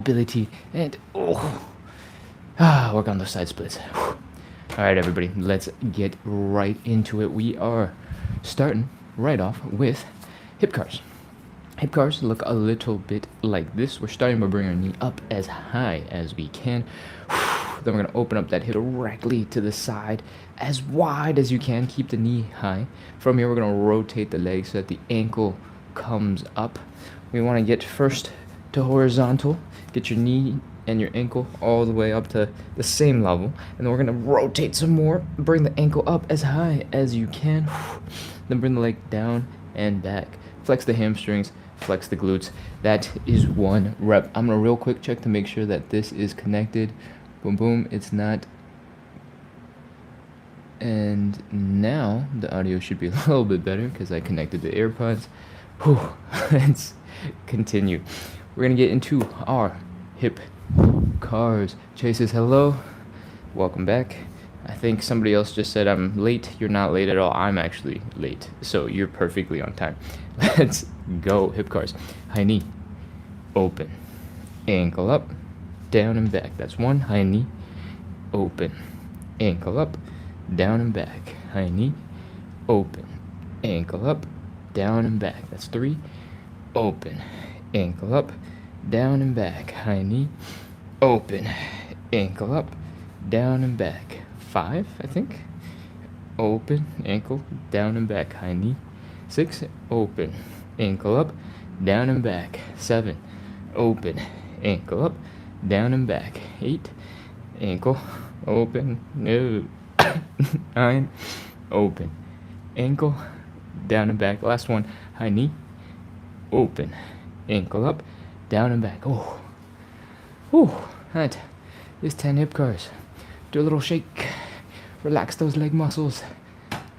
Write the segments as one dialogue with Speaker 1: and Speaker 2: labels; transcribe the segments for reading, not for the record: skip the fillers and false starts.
Speaker 1: ability, and work on those side splits. All right, everybody, let's get right into it. We are starting right off with hip cars. Hip cars look a little bit like this. We're starting by bringing our knee up as high as we can. Then we're going to open up that hip directly to the side, as wide as you can. Keep the knee high. From here, we're going to rotate the leg so that the ankle comes up. We want to get first to horizontal. Get your knee and your ankle all the way up to the same level. And then we're going to rotate some more. Bring the ankle up as high as you can. Then bring the leg down and back. Flex the hamstrings. Flex the glutes. That is 1 rep. I'm going to real quick check to make sure that this is connected. Boom, boom. It's not. And now the audio should be a little bit better because I connected the AirPods. Let's continue. We're going to get into our hip cars. Chase says hello. Welcome back. I think somebody else just said I'm late. You're not late at all. I'm actually late. So you're perfectly on time. Let's go. Hip cars. High knee. Open. Ankle up. Down and back. That's 1. High knee. Open. Ankle up. Down and back. High knee. Open. Ankle up. Down and back. That's 3. Open. Ankle up. Down and back. High knee. Open. Ankle up. Down and back. 5, I think. Open. Ankle. Down and back. High knee. 6. Open. Ankle up. Down and back. 7. Open. Ankle up. Down and back. 8. Ankle. Open. No. 9. Open. Ankle. Down and back. Last one. High knee. Open. Ankle up. Down and back. That is 10 hip cars. Do a little shake. Relax those leg muscles.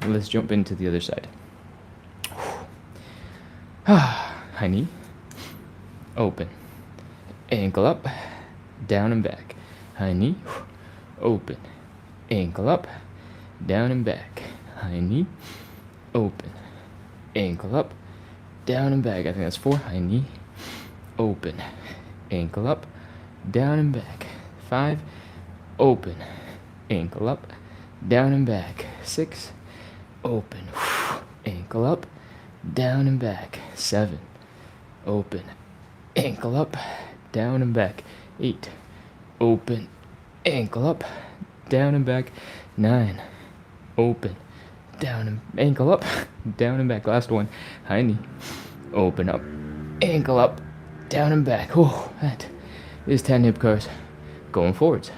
Speaker 1: And let's jump into the other side. High knee. Open. Ankle up. Down and back. High knee. Open. Ankle up. Down and back. High knee. Open. Ankle up. Down and back. I think that's 4. High knee. Open. Ankle up. Down and back. 5. Open. Ankle up. Down and back. 6. Open. Ankle up. Down and back. 7. Open. Ankle up. Down and back. 8. Open. Ankle up. Down and back. 9. Open. Down and ankle up. Down and back. Last one. High knee. Open up. Ankle up. Down and back. That is 10 hip cars. Going forwards.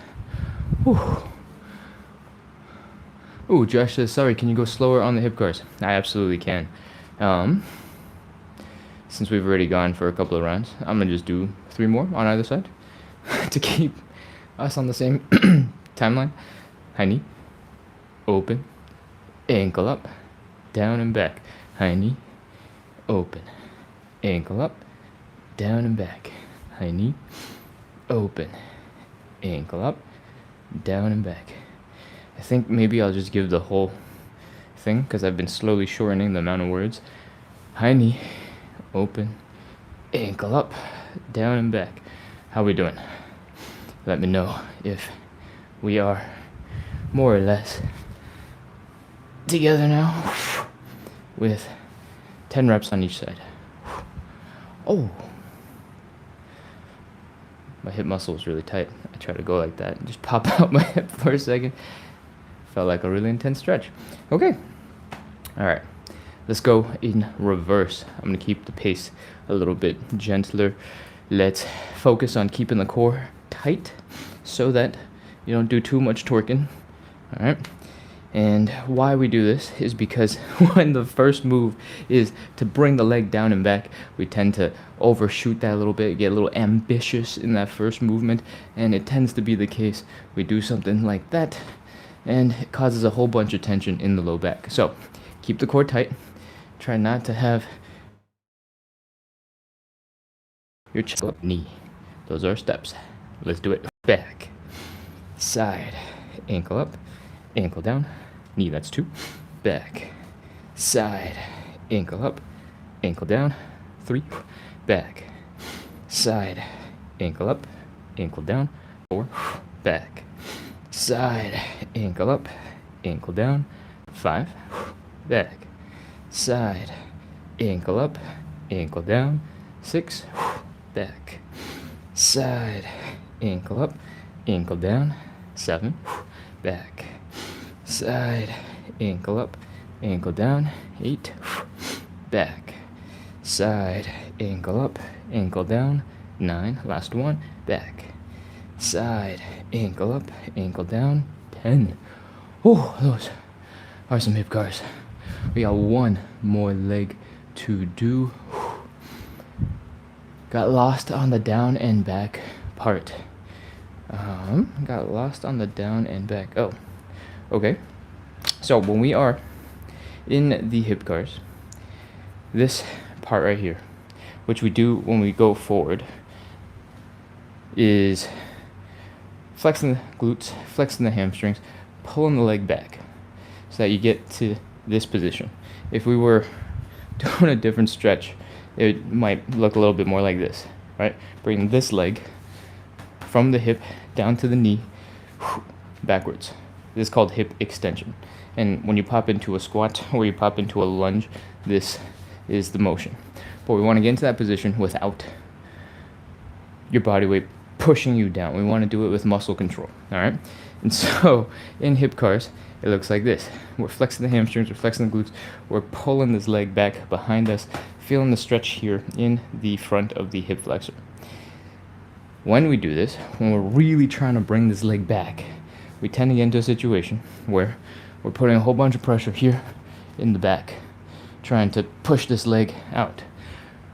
Speaker 1: Josh says, sorry, can you go slower on the hip cars? I absolutely can. Since we've already gone for a couple of rounds, I'm going to just do 3 more on either side to keep us on the same timeline. High knee. Open. Ankle up. Down and back. High knee. Open. Ankle up. Down and back. High knee. Open. Ankle up. Down and back. I think maybe I'll just give the whole thing because I've been slowly shortening the amount of words. High knee. Open. Ankle up. Down and back. How we doing? Let me know if we are more or less together now with 10 reps on each side. My hip muscle is really tight. I try to go like that and just pop out my hip for a second. Felt like a really intense stretch. Okay. All right. Let's go in reverse. I'm going to keep the pace a little bit gentler. Let's focus on keeping the core tight so that you don't do too much torquing. All right. And why we do this is because when the first move is to bring the leg down and back, we tend to overshoot that a little bit, get a little ambitious in that first movement, and it tends to be the case. We do something like that, and it causes a whole bunch of tension in the low back. So keep the core tight. Try not to have your chest up, knee. Those are steps. Let's do it. Back, side, ankle up, ankle down, knee, that's 2. Back, side, ankle up, ankle down, 3. Back, side, ankle up, ankle down, 4, back, side, ankle up, ankle down, 5, back, side, ankle up, ankle down, 6, back, side, ankle up, ankle down, 7, back, side, ankle up, ankle down, 8, back, side, ankle up, ankle down, 9, last one, back, side, ankle up, ankle down, 10. Oh, those are some hip cars. We got one more leg to do. Got lost on the down and back part. Got lost on the down and back. Oh, okay. So when we are in the hip cars, this part right here, which we do when we go forward, is flexing the glutes, flexing the hamstrings, pulling the leg back so that you get to this position. If we were doing a different stretch, it might look a little bit more like this, right? Bring this leg from the hip down to the knee, backwards. This is called hip extension. And when you pop into a squat or you pop into a lunge, this is the motion. But we want to get into that position without your body weight pushing you down. We want to do it with muscle control, all right? And so in hip cars, it looks like this. We're flexing the hamstrings, we're flexing the glutes, we're pulling this leg back behind us, feeling the stretch here in the front of the hip flexor. When we do this, when we're really trying to bring this leg back, we tend to get into a situation where we're putting a whole bunch of pressure here in the back, trying to push this leg out.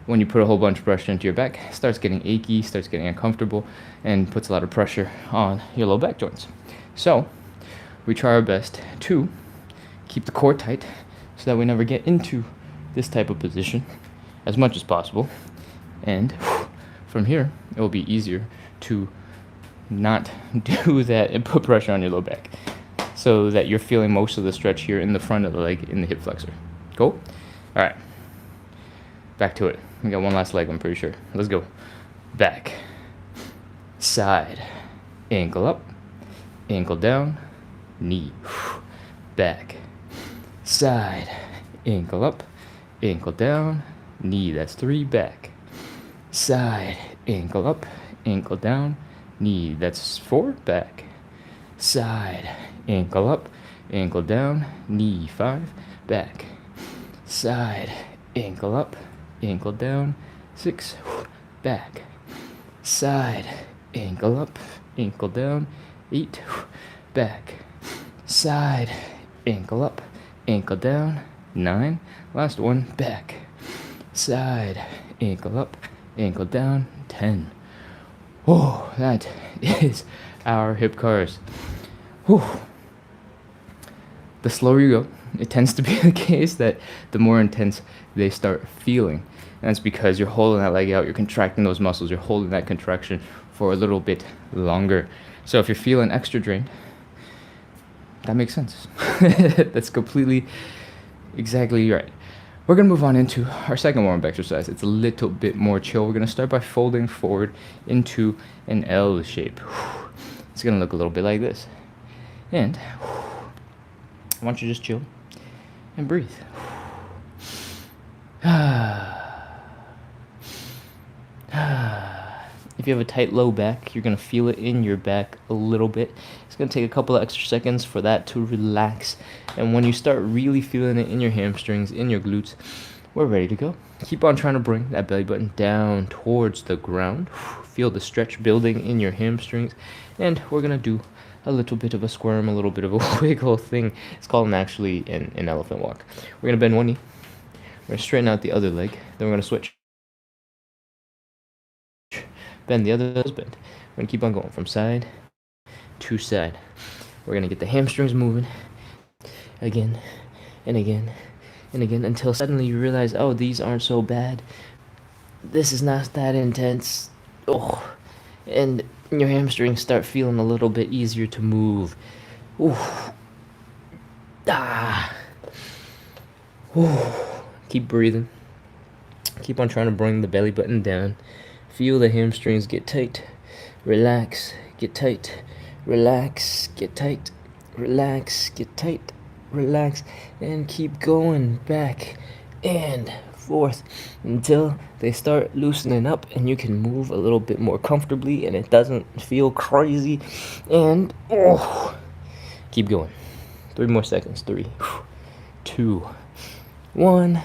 Speaker 1: When you put a whole bunch of pressure into your back, it starts getting achy, starts getting uncomfortable, and puts a lot of pressure on your low back joints. So we try our best to keep the core tight so that we never get into this type of position as much as possible. And from here, it will be easier to not do that and put pressure on your low back so that you're feeling most of the stretch here in the front of the leg in the hip flexor. Cool? All right. Back to it. We got one last leg, I'm pretty sure. Let's go. Back, side, ankle up, ankle down, knee, back, side, ankle up, ankle down, knee. That's 3, back, side, ankle up, ankle down, knee. That's 4, back, side, ankle up, ankle down, knee. 5, back, side, ankle up, ankle down, 6, back, side, ankle up, ankle down, 8, back, side, ankle up, ankle down, 9, last one, back, side, ankle up, ankle down, 10. Oh, that is our hip cars. Whew. The slower you go, it tends to be the case that the more intense they start feeling. And that's because you're holding that leg out, you're contracting those muscles, you're holding that contraction for a little bit longer. So if you're feeling extra drained, that makes sense. That's completely, exactly right. We're going to move on into our second warm-up exercise. It's a little bit more chill. We're going to start by folding forward into an L shape. It's going to look a little bit like this. And I want you to just chill and breathe. If you have a tight low back, you're going to feel it in your back a little bit. It's going to take a couple of extra seconds for that to relax. And when you start really feeling it in your hamstrings, in your glutes, we're ready to go. Keep on trying to bring that belly button down towards the ground. Feel the stretch building in your hamstrings. And we're going to do a little bit of a squirm, a little bit of a wiggle thing. It's called actually an elephant walk. We're going to bend one knee. We're going to straighten out the other leg. Then we're going to switch. Bend the other bend. We're going to keep on going from side to side. We're going to get the hamstrings moving again and again and again until suddenly you realize, oh, these aren't so bad. This is not that intense. Oh, and your hamstrings start feeling a little bit easier to move. Ooh. Ah. Ooh. Keep breathing. Keep on trying to bring the belly button down. Feel the hamstrings get tight. Relax, get tight. Relax, get tight. Relax, get tight. Relax, and keep going back and forth until they start loosening up and you can move a little bit more comfortably and it doesn't feel crazy. And keep going. 3 more seconds. 3, 2, 1,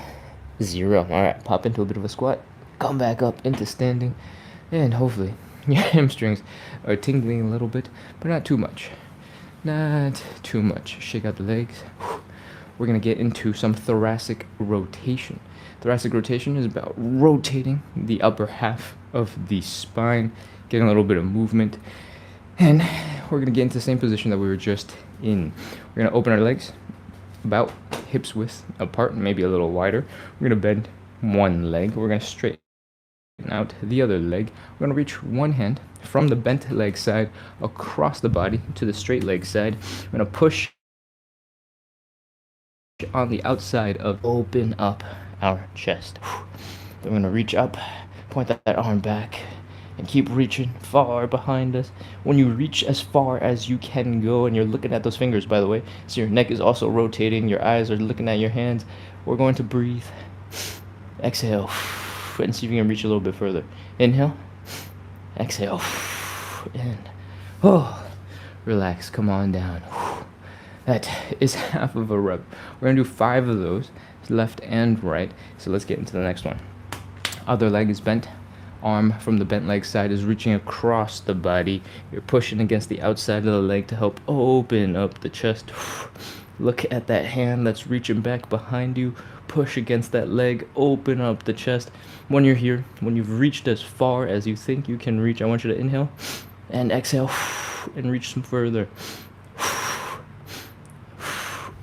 Speaker 1: 0. All right, pop into a bit of a squat. Come back up into standing, and hopefully your hamstrings are tingling a little bit, but not too much. Not too much. Shake out the legs. We're going to get into some thoracic rotation. Thoracic rotation is about rotating the upper half of the spine, getting a little bit of movement. And we're going to get into the same position that we were just in. We're going to open our legs about hips width apart, maybe a little wider. We're going to bend one leg. We're going to straighten out the other leg. We're going to reach one hand from the bent leg side across the body to the straight leg side. We're going to push on the outside of open up our chest. Then we're going to reach up, point that arm back, and keep reaching far behind us. When you reach as far as you can go, and you're looking at those fingers, by the way, so your neck is also rotating, your eyes are looking at your hands, we're going to breathe. Exhale, and see if you can reach a little bit further. Inhale, exhale, and relax, come on down. That is half of a rep. We're gonna do 5 of those, left and right. So let's get into the next one. Other leg is bent. Arm from the bent leg side is reaching across the body. You're pushing against the outside of the leg to help open up the chest. Look at that hand that's reaching back behind you. Push against that leg, open up the chest. When you're here, when you've reached as far as you think you can reach, I want you to inhale and exhale and reach some further.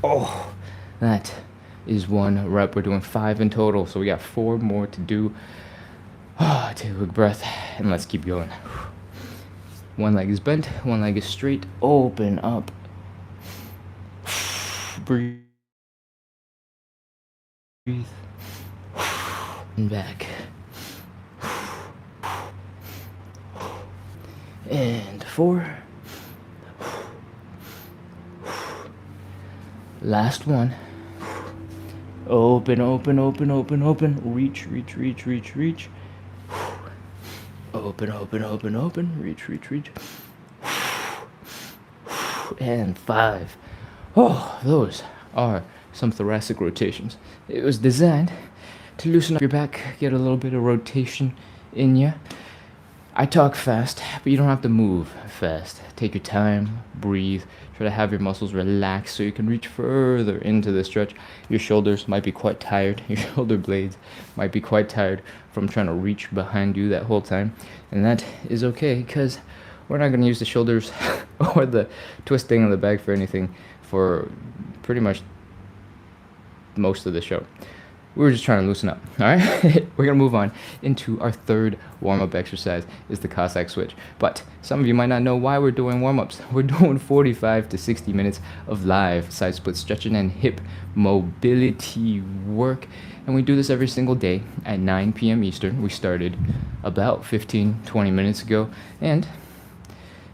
Speaker 1: Oh, that is 1 rep. We're doing 5 in total, so we got 4 more to do. Take a quick breath, and let's keep going. One leg is bent, one leg is straight. Open up. Breathe. And back. And 4. Last one. Open, open, open, open, open. Reach, reach, reach, reach, reach. Open, open, open, open. Reach, reach, reach. And 5. Oh, those are some thoracic rotations. It was designed to loosen up your back, get a little bit of rotation in you. I talk fast, but you don't have to move fast. Take your time, breathe, try to have your muscles relax so you can reach further into the stretch. Your shoulders might be quite tired. Your shoulder blades might be quite tired from trying to reach behind you that whole time. And that is okay, because we're not going to use the shoulders or the twisting of the back for anything for pretty much most of the show. We were just trying to loosen up, all right? We're going to move on into our third warm-up exercise, is the Cossack switch. But some of you might not know why we're doing warm-ups. We're doing 45 to 60 minutes of live side split stretching and hip mobility work. And we do this every single day at 9 p.m. Eastern. We started about 15-20 minutes ago. And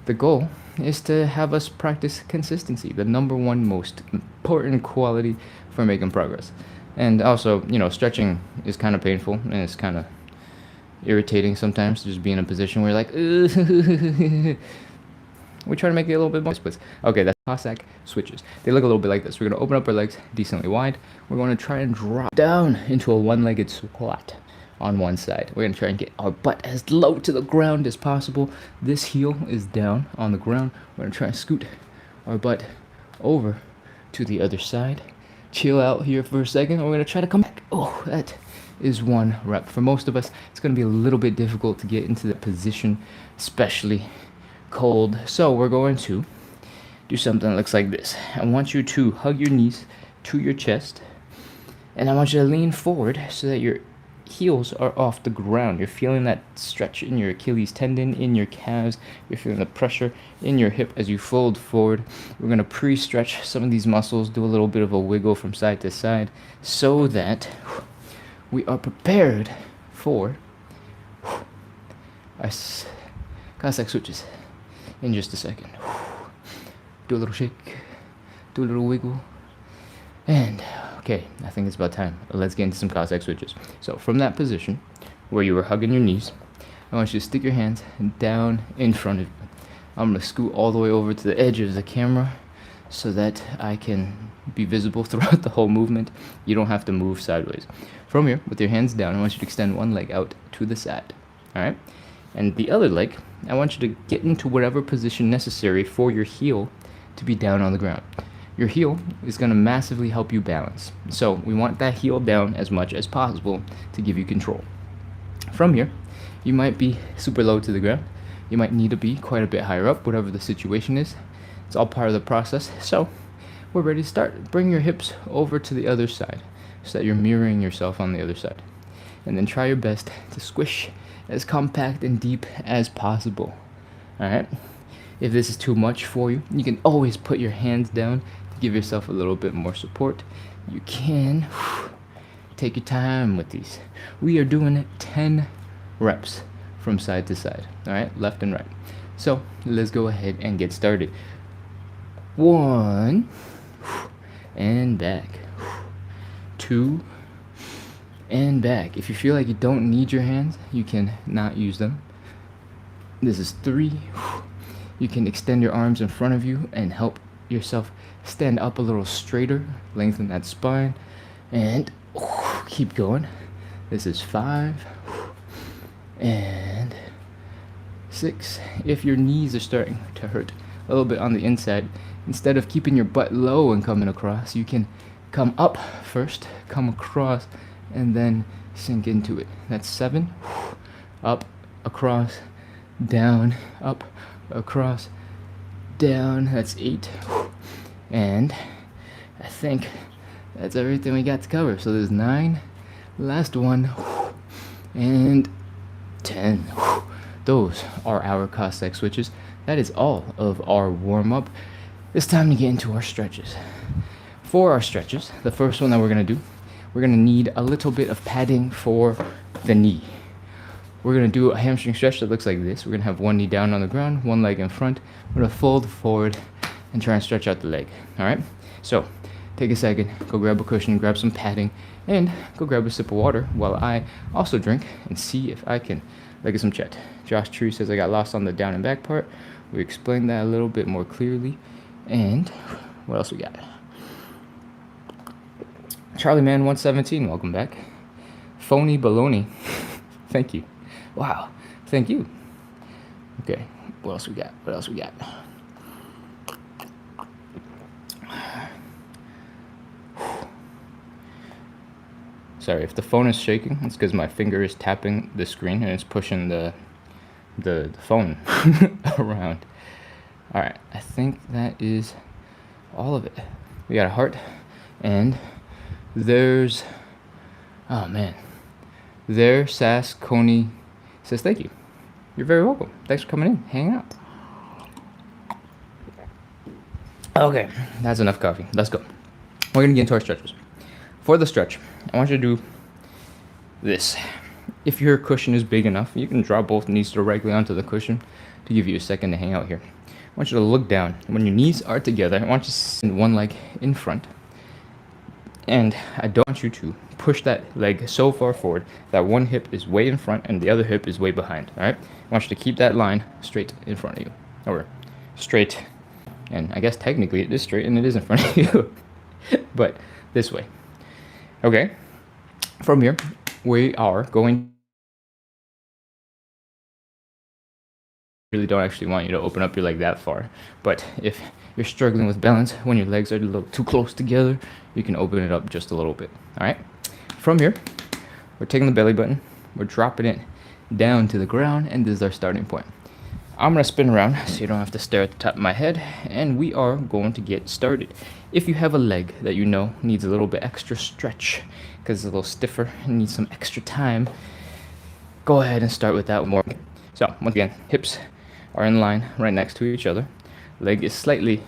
Speaker 1: the goal is to have us practice consistency, the number one most important quality for making progress. And also, you know, stretching is kind of painful and it's kind of irritating sometimes to just be in a position where you're like, we try to make it a little bit more splits. Okay, that's Cossack switches. They look a little bit like this. We're going to open up our legs decently wide. We're going to try and drop down into a one-legged squat on one side. We're going to try and get our butt as low to the ground as possible. This heel is down on the ground. We're going to try and scoot our butt over to the other side. Chill out here for a second. We're going to try to come back. Oh, that is 1 rep. For most of us, it's going to be a little bit difficult to get into that position, especially cold. So we're going to do something that looks like this. I want you to hug your knees to your chest, and I want you to lean forward so that your heels are off the ground. You're feeling that stretch in your Achilles tendon, in your calves. You're feeling the pressure in your hip as you fold forward. We're going to pre-stretch some of these muscles, do a little bit of a wiggle from side to side so that we are prepared for our Cossack switches in just a second. Do a little shake, do a little wiggle, and okay, I think it's about time. Let's get into some Cossack switches. So from that position where you were hugging your knees, I want you to stick your hands down in front of you. I'm gonna scoot all the way over to the edge of the camera so that I can be visible throughout the whole movement. You don't have to move sideways. From here, with your hands down, I want you to extend one leg out to the side, all right? And the other leg, I want you to get into whatever position necessary for your heel to be down on the ground. Your heel is gonna massively help you balance. So we want that heel down as much as possible to give you control. From here, you might be super low to the ground. You might need to be quite a bit higher up, whatever the situation is. It's all part of the process. So we're ready to start. Bring your hips over to the other side so that you're mirroring yourself on the other side. And then try your best to squish as compact and deep as possible. All right? If this is too much for you, you can always put your hands down to give yourself a little bit more support. You can take your time with these. We are doing 10 reps from side to side, all right, left and right. So let's go ahead and get started. 1 and back, 2 and back. If you feel like you don't need your hands, you can not use them. This is 3. You can extend your arms in front of you and help yourself stand up a little straighter, lengthen that spine, and keep going. This is 5 and 6. If your knees are starting to hurt a little bit on the inside, instead of keeping your butt low and coming across, you can come up first, come across, and then sink into it. That's 7. Up, across, down, up, across, down. That's 8. And I think that's everything we got to cover. So there's 9, last one, and 10. Those are our Cossack switches. That is all of our warm-up. It's time to get into our stretches. For our stretches, the first one that we're going to do, we're going to need a little bit of padding for the knee. We're going to do a hamstring stretch that looks like this. We're going to have one knee down on the ground, one leg in front. We're going to fold forward and try and stretch out the leg. All right? So take a second, go grab a cushion, grab some padding, and go grab a sip of water while I also drink and see if I can get some chat. Josh True says I got lost on the down and back part. We explained that a little bit more clearly. And what else we got? Charlie Man 117, welcome back. Phony Baloney, thank you. Wow, thank you. Okay, what else we got? What else we got? Sorry, if the phone is shaking, it's because my finger is tapping the screen and it's pushing the phone around. All right, I think that is all of it. We got a heart, and there's, oh man, there, Sass Coney says thank you. You're very welcome. Thanks for coming in, hanging out. Okay, that's enough coffee. Let's go. We're gonna get into our stretches. For the stretch, I want you to do this. If your cushion is big enough, you can drop both knees directly onto the cushion to give you a second to hang out here. I want you to look down. When your knees are together, I want you to send one leg in front. And I don't want you to push that leg so far forward that one hip is way in front and the other hip is way behind, all right? I want you to keep that line straight in front of you, or straight, and I guess technically it is straight and it is in front of you, but this way. Okay, from here, we are going, really don't actually want you to open up your leg that far, but if you're struggling with balance when your legs are a little too close together, you can open it up just a little bit. All right, from here, we're taking the belly button, we're dropping it down to the ground, and this is our starting point. I'm gonna spin around so you don't have to stare at the top of my head, and we are going to get started. If you have a leg that you know needs a little bit extra stretch because it's a little stiffer and needs some extra time, go ahead and start with that one more. So once again, hips are in line right next to each other. Leg is slightly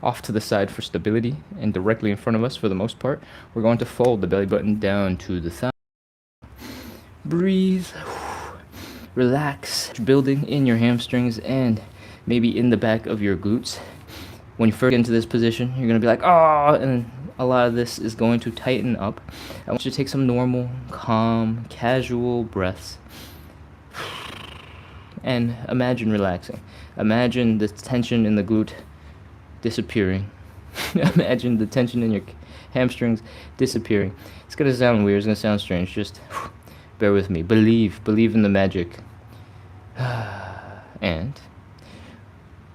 Speaker 1: off to the side for stability and directly in front of us for the most part. We're going to fold the belly button down to the thigh. Breathe. relax, building in your hamstrings and maybe in the back of your glutes. When you first get into this position, you're going to be like, oh, and a lot of this is going to tighten up. I want you to take some normal, calm, casual breaths and imagine relaxing. Imagine the tension in the glute disappearing. Imagine the tension in your hamstrings disappearing. It's going to sound weird, it's going to sound strange, just bear with me. Believe in the magic. And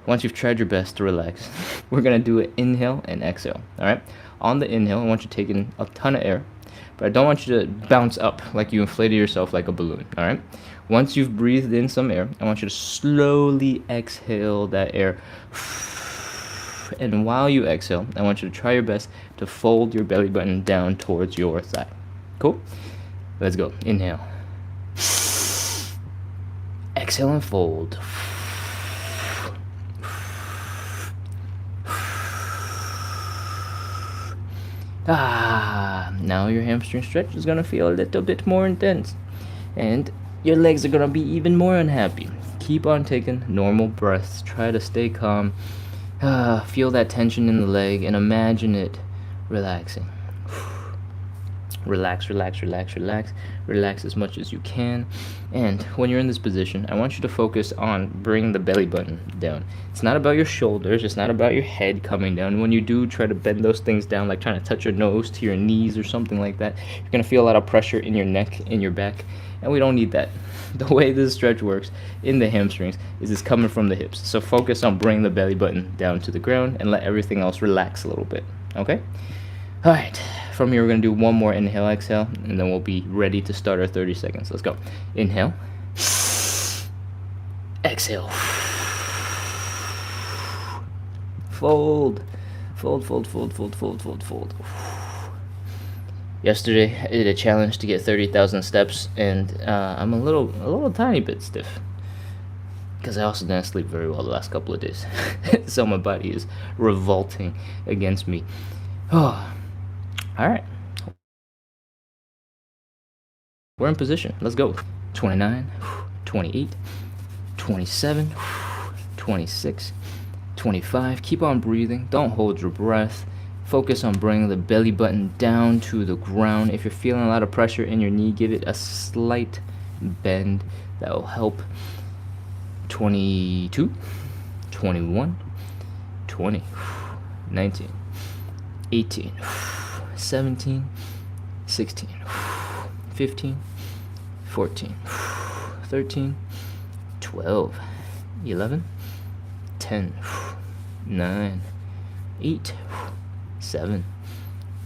Speaker 1: once you've tried your best to relax, we're going to do an inhale and exhale, all right? On the inhale, I want you to take in a ton of air, but I don't want you to bounce up like you inflated yourself like a balloon, all right? Once you've breathed in some air, I want you to slowly exhale that air. And while you exhale, I want you to try your best to fold your belly button down towards your thigh. Cool? Let's go. Inhale. Exhale and fold. Now your hamstring stretch is going to feel a little bit more intense. And your legs are going to be even more unhappy. Keep on taking normal breaths. Try to stay calm. Feel that tension in the leg and imagine it relaxing. Relax, relax, relax, relax. Relax as much as you can. And when you're in this position, I want you to focus on bringing the belly button down. It's not about your shoulders. It's not about your head coming down. When you do try to bend those things down, like trying to touch your nose to your knees or something like that, you're going to feel a lot of pressure in your neck, in your back. And we don't need that. The way this stretch works in the hamstrings is it's coming from the hips. So focus on bringing the belly button down to the ground and let everything else relax a little bit. Okay? All right. From here, we're going to do one more inhale, exhale, and then we'll be ready to start our 30 seconds. Let's go. Inhale. Exhale. Fold. Fold, fold, fold, fold, fold, fold, fold. Yesterday, I did a challenge to get 30,000 steps, and I'm a little tiny bit stiff. Because I also didn't sleep very well the last couple of days. So my body is revolting against me. Oh. Alright. We're in position. Let's go. 29, 28, 27, 26, 25. Keep on breathing. Don't hold your breath. Focus on bringing the belly button down to the ground. If you're feeling a lot of pressure in your knee, give it a slight bend. That will help. 22, 21, 20, 19, 18, 17, 16, 15, 14, 13, 12, 11, 10, 9, 8, 7,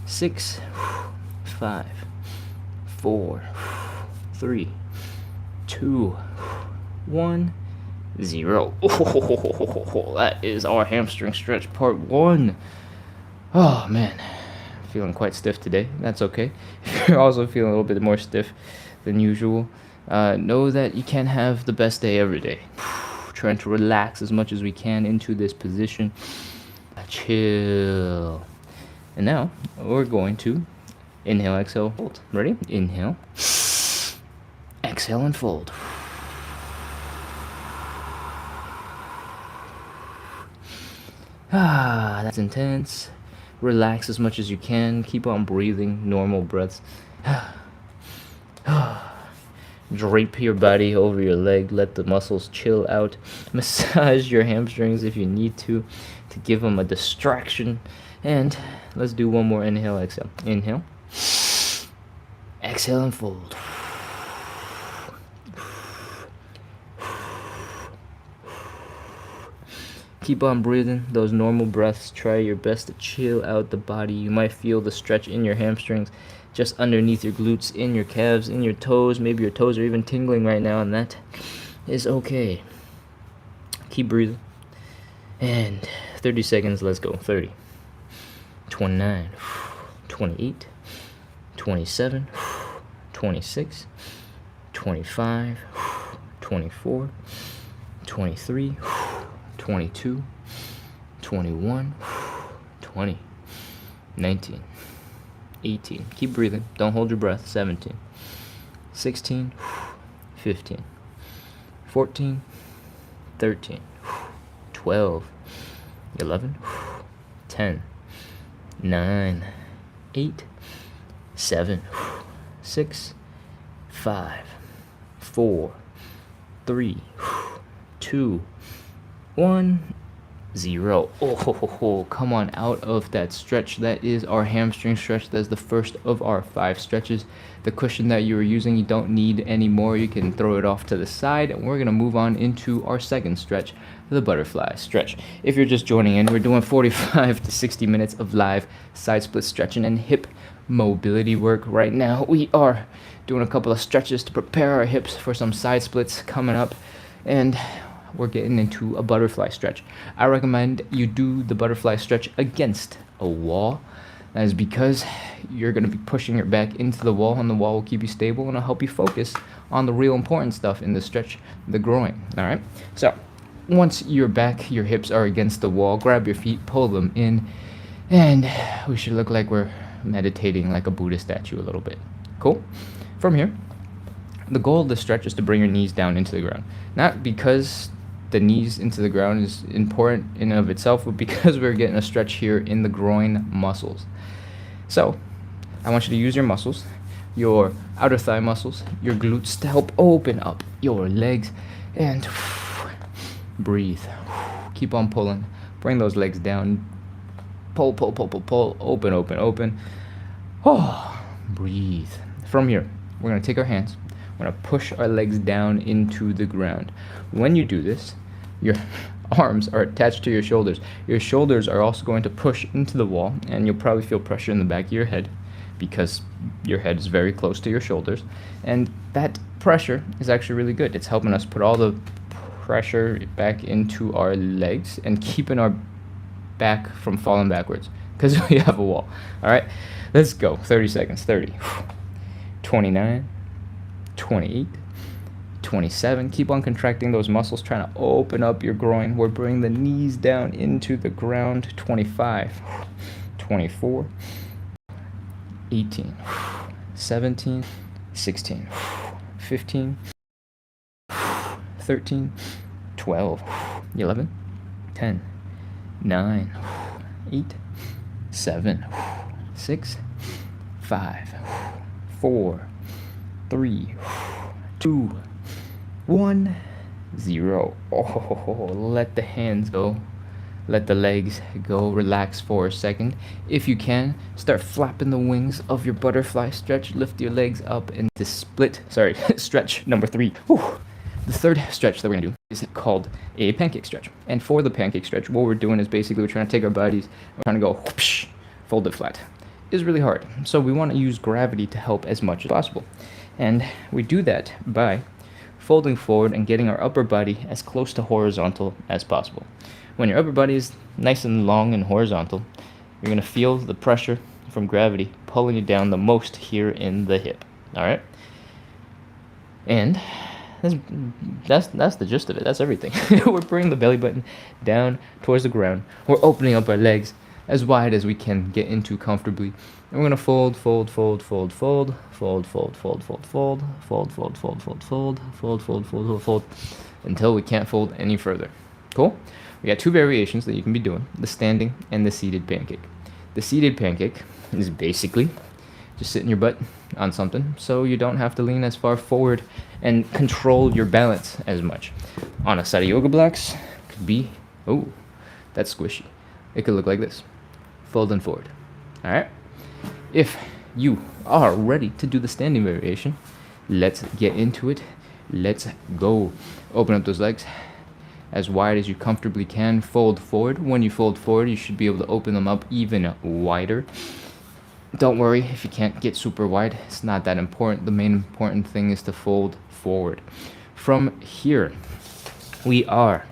Speaker 1: 6, 5, 4, 3, 2, 1, 0. That is our hamstring stretch part 1. Oh man, feeling quite stiff today. That's okay. If you're also feeling a little bit more stiff than usual, know that you can't have the best day every day. Trying to relax as much as we can into this position. Chill. And now we're going to inhale, exhale, fold. Ready? Inhale. Exhale and fold. That's intense. Relax as much as you can. Keep on breathing normal breaths. Drape your body over your leg. Let the muscles chill out. Massage your hamstrings if you need to give them a distraction. And let's do one more inhale, exhale. Inhale. Exhale and fold. Keep on breathing those normal breaths. Try your best to chill out the body. You might feel the stretch in your hamstrings, just underneath your glutes, in your calves, in your toes. Maybe your toes are even tingling right now, and that is okay. Keep breathing. And 30 seconds, let's go. 30, 29, 28, 27, 26, 25, 24, 23, 22, 21, 20, 19, 18. Keep breathing. Don't hold your breath. 17, 16, 15, 14, 13, 12, 11, 10, 9, 8, 7, 6, 5, 4, 3, 2, 1, 0. Oh, come on out of that stretch. That is our hamstring stretch. That's the first of our 5 stretches. The cushion that you were using, you don't need anymore. You can throw it off to the side, and we're going to move on into our second stretch, the butterfly stretch. If you're just joining in, we're doing 45 to 60 minutes of live side split stretching and hip mobility work. Right now we are doing a couple of stretches to prepare our hips for some side splits coming up, and we're getting into a butterfly stretch. I recommend you do the butterfly stretch against a wall. That is because you're going to be pushing your back into the wall, and the wall will keep you stable and it'll help you focus on the real important stuff in the stretch, the groin. All right, so once your back, your hips are against the wall, grab your feet, pull them in, and we should look like we're meditating like a Buddha statue a little bit. Cool? From here, the goal of the stretch is to bring your knees down into the ground. Not because the knees into the ground is important in and of itself, but because we're getting a stretch here in the groin muscles. So I want you to use your muscles, your outer thigh muscles, your glutes, to help open up your legs, and breathe. Keep on pulling. Bring those legs down. Pull, pull, pull, pull, pull. Open, open, open. Oh, breathe. From here, we're going to take our hands. We're going to push our legs down into the ground. When you do this, your arms are attached to your shoulders. Your shoulders are also going to push into the wall, and you'll probably feel pressure in the back of your head because your head is very close to your shoulders. And that pressure is actually really good. It's helping us put all the pressure back into our legs and keeping our back from falling backwards because we have a wall. All right, let's go. 30 seconds. 30, 29, 28, 27. Keep on contracting those muscles, trying to open up your groin. We're bringing the knees down into the ground. 25, 24, 18, 17, 16, 15, 13, 12, 11, 10, 9, 8, 7, 6, 5, 4, 3, 2, 1, 0. Oh, let the hands go. Let the legs go. Relax for a second. If you can, start flapping the wings of your butterfly stretch. Lift your legs up in the stretch number 3. Whew. The third stretch that we're going to do is called a pancake stretch. And for the pancake stretch, what we're doing is basically we're trying to take our bodies, we're trying to go whoosh, fold it flat. It's really hard. So we want to use gravity to help as much as possible. And we do that by folding forward and getting our upper body as close to horizontal as possible. When your upper body is nice and long and horizontal, you're going to feel the pressure from gravity pulling you down the most here in the hip. All right? And that's the gist of it. That's everything. We're bringing the belly button down towards the ground. We're opening up our legs as wide as we can get into comfortably. And we're gonna fold, fold, fold, fold, fold, fold, fold, fold, fold, fold, fold, fold, fold, fold, fold, fold, fold, fold, fold, until we can't fold any further. Cool? We got 2 variations that you can be doing: the standing and the seated pancake. The seated pancake is basically just sitting your butt on something so you don't have to lean as far forward and control your balance as much. On a set of yoga blocks, could be, oh, that's squishy. It could look like this, folding forward. All right. If you are ready to do the standing variation, let's get into it. Let's go. Open up those legs as wide as you comfortably can. Fold forward. When you fold forward, you should be able to open them up even wider. Don't worry if you can't get super wide. It's not that important. The main important thing is to fold forward. From here, we are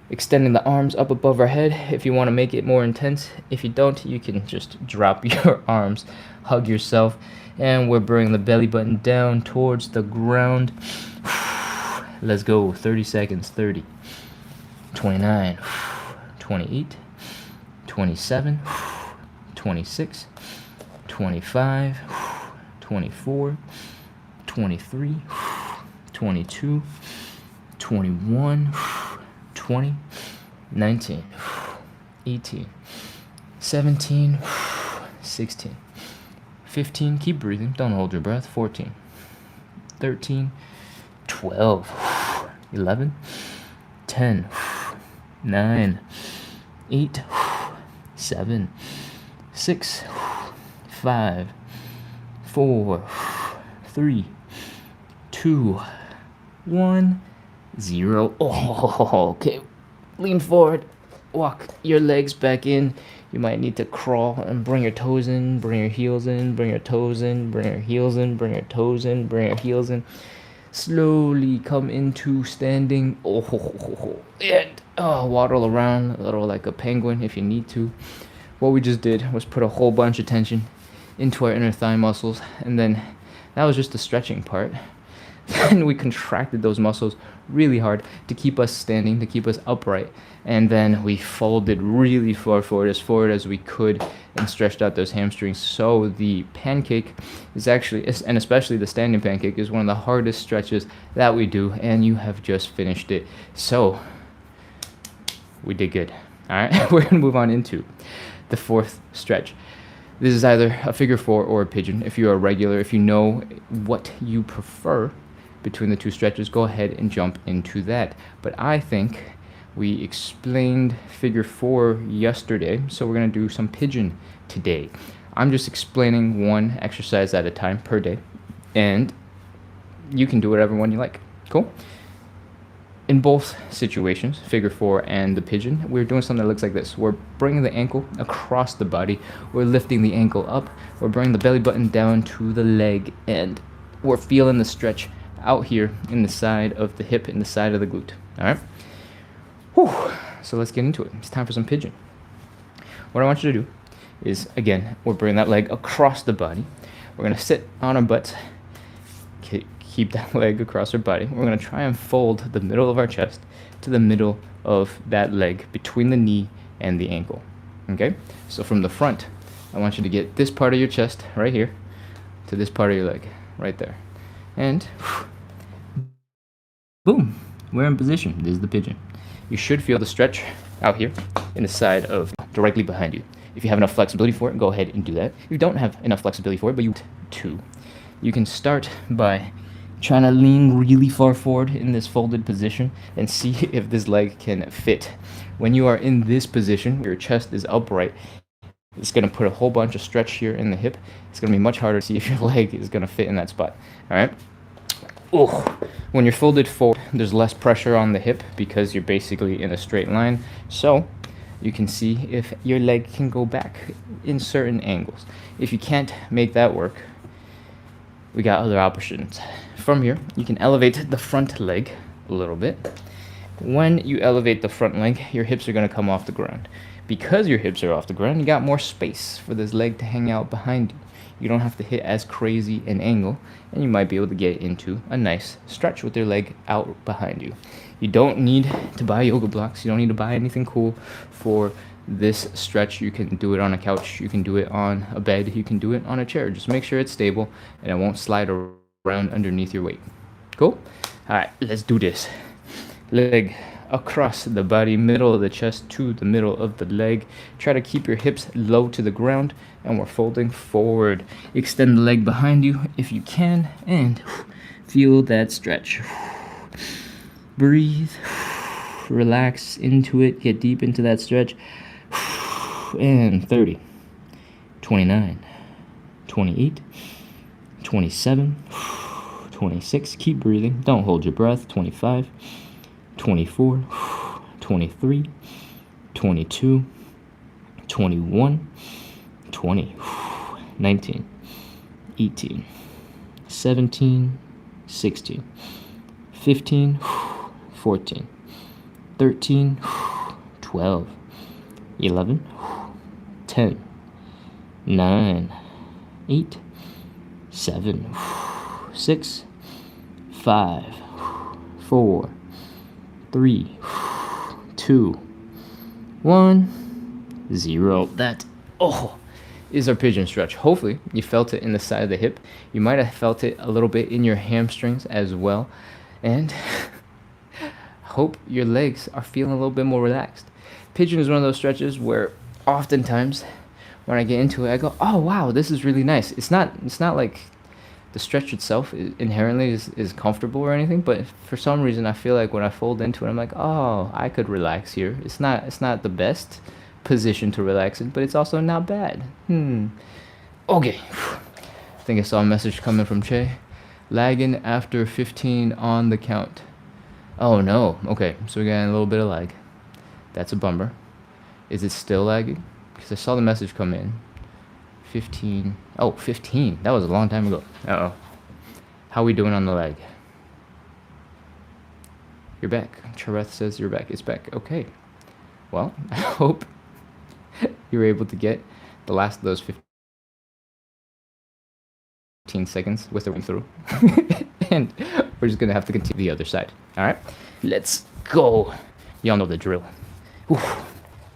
Speaker 1: extending the arms up above our head if you want to make it more intense. If you don't, you can just drop your arms, hug yourself, and we're bringing the belly button down towards the ground. Let's go. 30 seconds. 30, 29, 28, 27, 26, 25, 24, 23, 22, 21, 20, 19, 18, 17, 16, 15, keep breathing, don't hold your breath, 14, 13, 12, 11, 10, 9, 8, 7, 6, 5, 4, 3, 2, 1, 0. Oh, okay. Lean forward. Walk your legs back in. You might need to crawl and bring your toes in, bring your heels in, bring your toes in, bring your heels in, bring your toes in, bring your heels in. Slowly come into standing. And waddle around a little like a penguin if you need to. What we just did was put a whole bunch of tension into our inner thigh muscles, and then that was just the stretching part. Then we contracted those muscles really hard to keep us standing, to keep us upright, and then we folded really far forward as we could and stretched out those hamstrings. So the pancake is actually, and especially the standing pancake, is one of the hardest stretches that we do, and you have just finished it. So we did good. All right, we're gonna move on into the fourth stretch. This is either a figure four or a pigeon. If you're a regular, if you know what you prefer between the two stretches, go ahead and jump into that. But I think we explained figure four yesterday, so we're going to do some pigeon today. I'm just explaining one exercise at a time per day, and you can do whatever one you like. Cool? In both situations, figure four and the pigeon, we're doing something that looks like this. We're bringing the ankle across the body. We're lifting the ankle up. We're bringing the belly button down to the leg, and we're feeling the stretch out here in the side of the hip, in the side of the glute. All right? Whew. So let's get into it. It's time for some pigeon. What I want you to do is, again, we're bringing that leg across the body. We're going to sit on our butts. Keep that leg across our body. We're going to try and fold the middle of our chest to the middle of that leg, between the knee and the ankle. Okay? So from the front, I want you to get this part of your chest right here to this part of your leg right there. And boom, we're in position. This is the pigeon. You should feel the stretch out here in the side of directly behind you. If you have enough flexibility for it, go ahead and do that. If you don't have enough flexibility for it, but you want to, you can start by trying to lean really far forward in this folded position and see if this leg can fit. When you are in this position, your chest is upright. It's going to put a whole bunch of stretch here in the hip. It's going to be much harder to see if your leg is going to fit in that spot. All right? When you're folded forward, there's less pressure on the hip because you're basically in a straight line. So you can see if your leg can go back in certain angles. If you can't make that work, we got other options. From here, you can elevate the front leg a little bit. When you elevate the front leg, your hips are going to come off the ground. Because your hips are off the ground, you got more space for this leg to hang out behind you. You don't have to hit as crazy an angle, and you might be able to get into a nice stretch with your leg out behind you. You don't need to buy yoga blocks. You don't need to buy anything cool for this stretch. You can do it on a couch. You can do it on a bed. You can do it on a chair. Just make sure it's stable and it won't slide around underneath your weight. Cool? All right, let's do this. Leg across the body, middle of the chest to the middle of the leg. Try to keep your hips low to the ground, and we're folding forward. Extend the leg behind you if you can, and feel that stretch. Breathe, relax into it, get deep into that stretch. And 30, 29, 28, 27, 26, keep breathing, don't hold your breath, 25, 24, 23, 22, 21, 20, 19, 18, 17, 16, 15, 14, 13, 12, 11, 10, 9, 8, 7, 6, 5, 4, 3, 2, 1, 0. That is our pigeon stretch. Hopefully you felt it in the side of the hip. You might have felt it a little bit in your hamstrings as well. And hope your legs are feeling a little bit more relaxed. Pigeon is one of those stretches where oftentimes when I get into it, I go, oh wow, this is really nice. It's not like the stretch itself inherently is comfortable or anything, but for some reason I feel like when I fold into it, I'm like, oh, I could relax here. It's not the best position to relax in, but it's also not bad. Okay. I think I saw a message coming from Che. Lagging after 15 on the count. Oh no. Okay, so we got a little bit of lag. That's a bummer. Is it still lagging? Because I saw the message come in. 15. Oh, 15. That was a long time ago. Uh-oh. How we doing on the lag? You're back. Chareth says you're back. It's back. Okay. Well, I hope you're able to get the last of those 15 seconds with the run through. And we're just going to have to continue the other side. All right? Let's go. Y'all know the drill. Oof.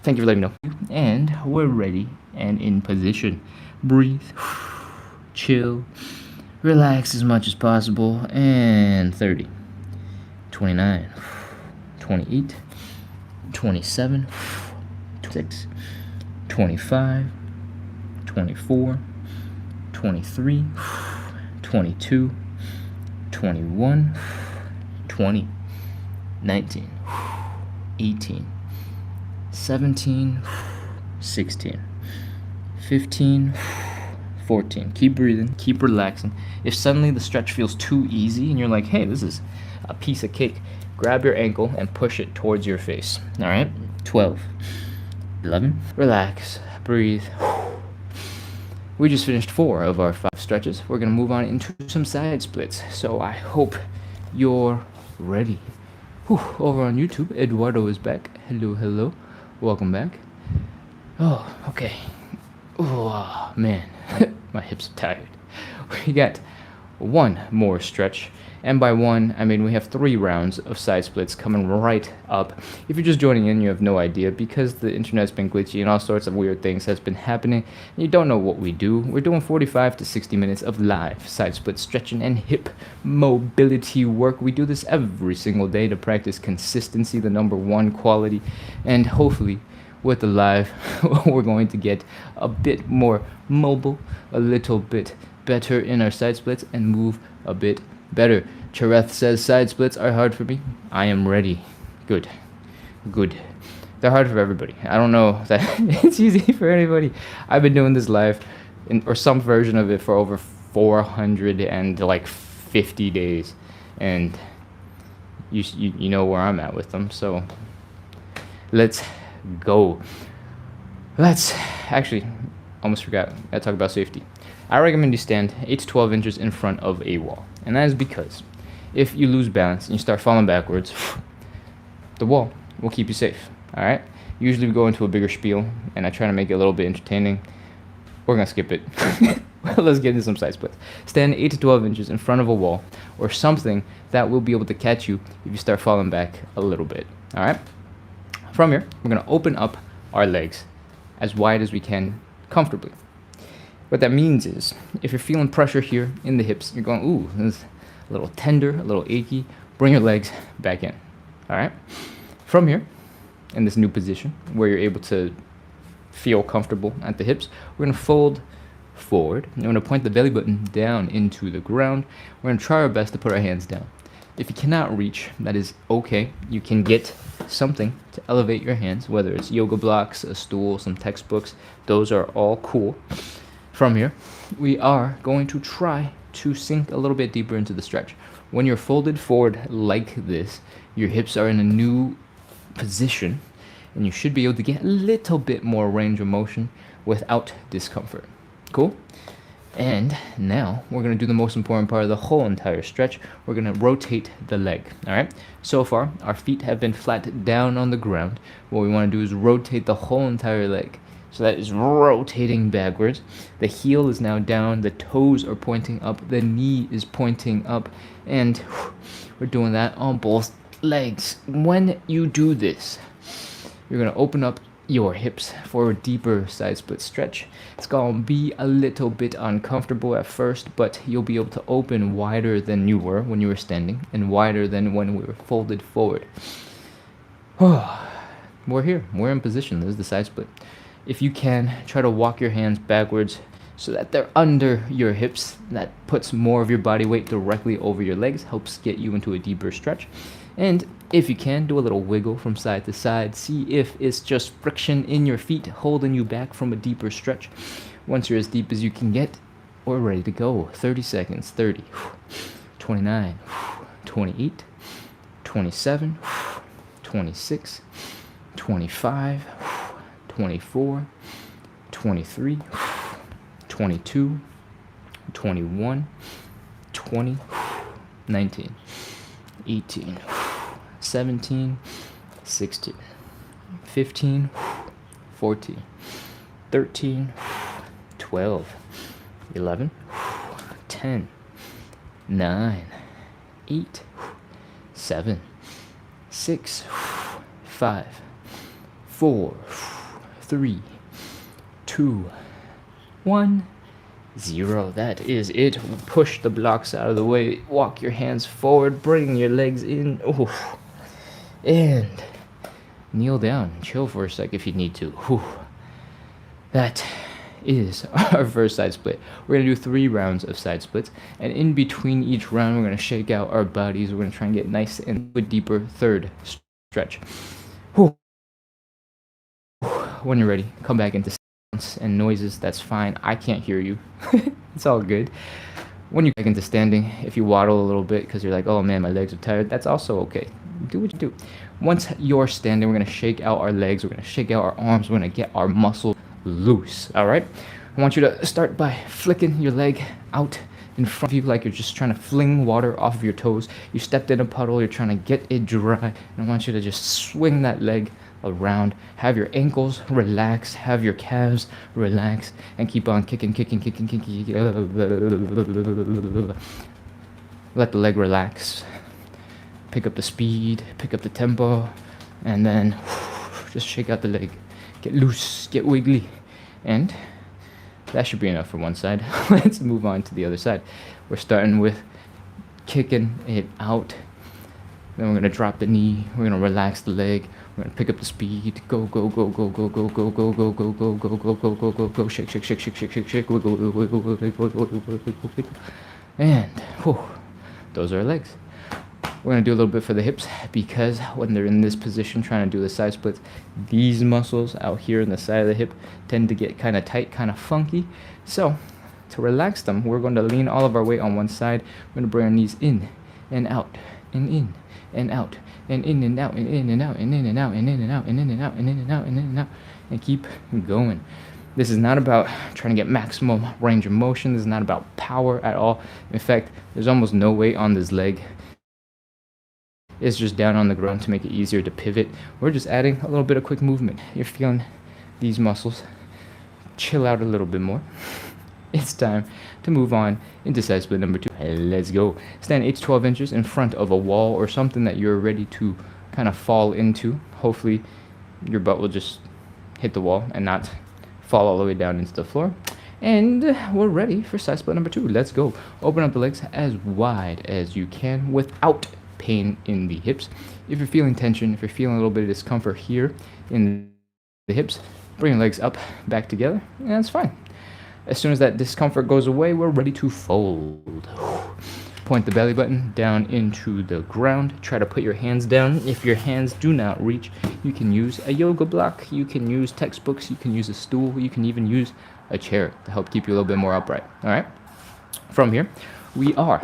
Speaker 1: Thank you for letting me know. And we're ready and in position. Breathe. Chill. Relax as much as possible. And 30. 29. 28. 27. 26. 25. 24. 23. 22. 21. 20. 19. 18. 17, 16, 15, 14. Keep breathing, keep relaxing. If suddenly the stretch feels too easy and you're like, hey, this is a piece of cake, grab your ankle and push it towards your face. All right? 12, 11, relax, breathe. We just finished 4 of our 5 stretches. We're going to move on into some side splits. So I hope you're ready. Over on YouTube, Eduardo is back. Hello, hello. Welcome back. Oh, okay. Oh, man. My hips are tired. We got 1 more stretch. And by 1, I mean we have 3 rounds of side splits coming right up. If you're just joining in, you have no idea because the internet's been glitchy and all sorts of weird things has been happening. And you don't know what we do. We're doing 45 to 60 minutes of live side split stretching and hip mobility work. We do this every single day to practice consistency, the number 1 quality. And hopefully with the live, we're going to get a bit more mobile, a little bit better in our side splits and move a bit better. Chareth says side splits are hard for me. I am ready. Good. They're hard for everybody. I don't know that it's easy for anybody. I've been doing this live or some version of it for over 450 days, and you know where I'm at with them. So let's go. Let's actually almost forgot. I talk about safety. I recommend you stand 8 to 12 inches in front of a wall. And that is because if you lose balance and you start falling backwards, the wall will keep you safe. All right? Usually we go into a bigger spiel, and I try to make it a little bit entertaining. We're going to skip it. Well, let's get into some side splits. Stand 8 to 12 inches in front of a wall or something that will be able to catch you if you start falling back a little bit. All right? From here, we're going to open up our legs as wide as we can comfortably. What that means is, if you're feeling pressure here in the hips, you're going, ooh, this is a little tender, a little achy, bring your legs back in, all right? From here, in this new position, where you're able to feel comfortable at the hips, we're gonna fold forward, and we're gonna point the belly button down into the ground. We're gonna try our best to put our hands down. If you cannot reach, that is okay. You can get something to elevate your hands, whether it's yoga blocks, a stool, some textbooks. Those are all cool. From here, we are going to try to sink a little bit deeper into the stretch. When you're folded forward like this, your hips are in a new position, and you should be able to get a little bit more range of motion without discomfort. Cool? And now we're going to do the most important part of the whole entire stretch. We're going to rotate the leg. All right? So far, our feet have been flat down on the ground. What we want to do is rotate the whole entire leg. So that is rotating backwards. The heel is now down. The toes are pointing up. The knee is pointing up. And we're doing that on both legs. When you do this, you're going to open up your hips for a deeper side split stretch. It's going to be a little bit uncomfortable at first, but you'll be able to open wider than you were when you were standing and wider than when we were folded forward. We're here. We're in position. This is the side split. If you can, try to walk your hands backwards so that they're under your hips. That puts more of your body weight directly over your legs, helps get you into a deeper stretch. And if you can, do a little wiggle from side to side. See if it's just friction in your feet holding you back from a deeper stretch. Once you're as deep as you can get, we're ready to go. 30 seconds. 30, 29, 28, 27, 26, 25, 24, 23, 22, 21, 20, 19, 18, 17, 16, 15, 14, 13, 12, 11, 10, 9, 8, 7, 6, 5, 4, 3, 2, 1, 0. That is it. Push the blocks out of the way. Walk your hands forward. Bring your legs in. Ooh. And kneel down. Chill for a sec if you need to. Ooh. That is our first side split. We're going to do 3 rounds of side splits. And in between each round, we're going to shake out our bodies. We're going to try and get nice and a deeper third stretch. Ooh. When you're ready, come back into sounds and noises. That's fine. I can't hear you. It's all good. When you get into standing, if you waddle a little bit because you're like, oh man, my legs are tired, that's also okay. Do what you do. Once you're standing, we're going to shake out our legs. We're going to shake out our arms. We're going to get our muscles loose. All right? I want you to start by flicking your leg out in front of you like you're just trying to fling water off of your toes. You stepped in a puddle. You're trying to get it dry. And I want you to just swing that leg around. Have your ankles relax, have your calves relax, and keep on kicking. Let the leg relax. Pick up the speed, pick up the tempo, and then just shake out the leg. Get loose, get wiggly. And that should be enough for one side. Let's move on to the other side. We're starting with kicking it out. Then we're going to drop the knee. We're going to relax the leg. We're going to pick up the speed. Go, go, go, go, go, go, go, go, go, go, go, go, go, go, go, go, go. Shake, shake, shake, shake, shake, shake, shake. Wiggle, wiggle, wiggle, wiggle, wiggle, wiggle, wiggle. And those are our legs. We're going to do a little bit for the hips because when they're in this position trying to do the side splits, these muscles out here in the side of the hip tend to get kind of tight, kind of funky. So to relax them, we're going to lean all of our weight on one side. We're going to bring our knees in and out and in and out and in and out and in and out and in and out and in and out and in and out and in and out and in and out and keep going. This is not about trying to get maximum range of motion. This is not about power at all. In fact, there's almost no weight on this leg. It's just down on the ground to make it easier to pivot. We're just adding a little bit of quick movement. You're feeling these muscles chill out a little bit more. It's time to move on into side split number 2. Let's go. Stand 8 to 12 inches in front of a wall or something that you're ready to kind of fall into. Hopefully your butt will just hit the wall and not fall all the way down into the floor. And we're ready for side split number 2. Let's go. Open up the legs as wide as you can without pain in the hips. If you're feeling tension, if you're feeling a little bit of discomfort here in the hips, bring your legs up, back together, and that's fine. As soon as that discomfort goes away, we're ready to fold. Point the belly button down into the ground. Try to put your hands down. If your hands do not reach, you can use a yoga block. You can use textbooks. You can use a stool. You can even use a chair to help keep you a little bit more upright. All right? From here, we are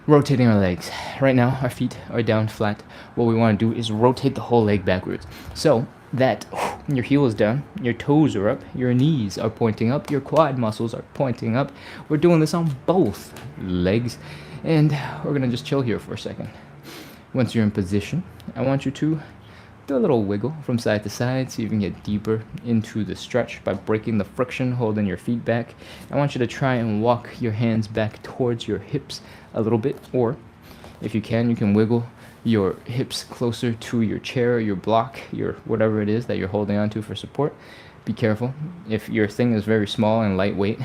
Speaker 1: rotating our legs. Right now, our feet are down flat. What we want to do is rotate the whole leg backwards. So that your heel is down, your toes are up, your knees are pointing up, your quad muscles are pointing up. We're doing this on both legs, and we're going to just chill here for a second. Once you're in position, I want you to do a little wiggle from side to side so you can get deeper into the stretch by breaking the friction, holding your feet back. I want you to try and walk your hands back towards your hips a little bit, or if you can wiggle your hips closer to your chair or your block, your whatever it is that you're holding on to for support. Be careful. If your thing is very small and lightweight,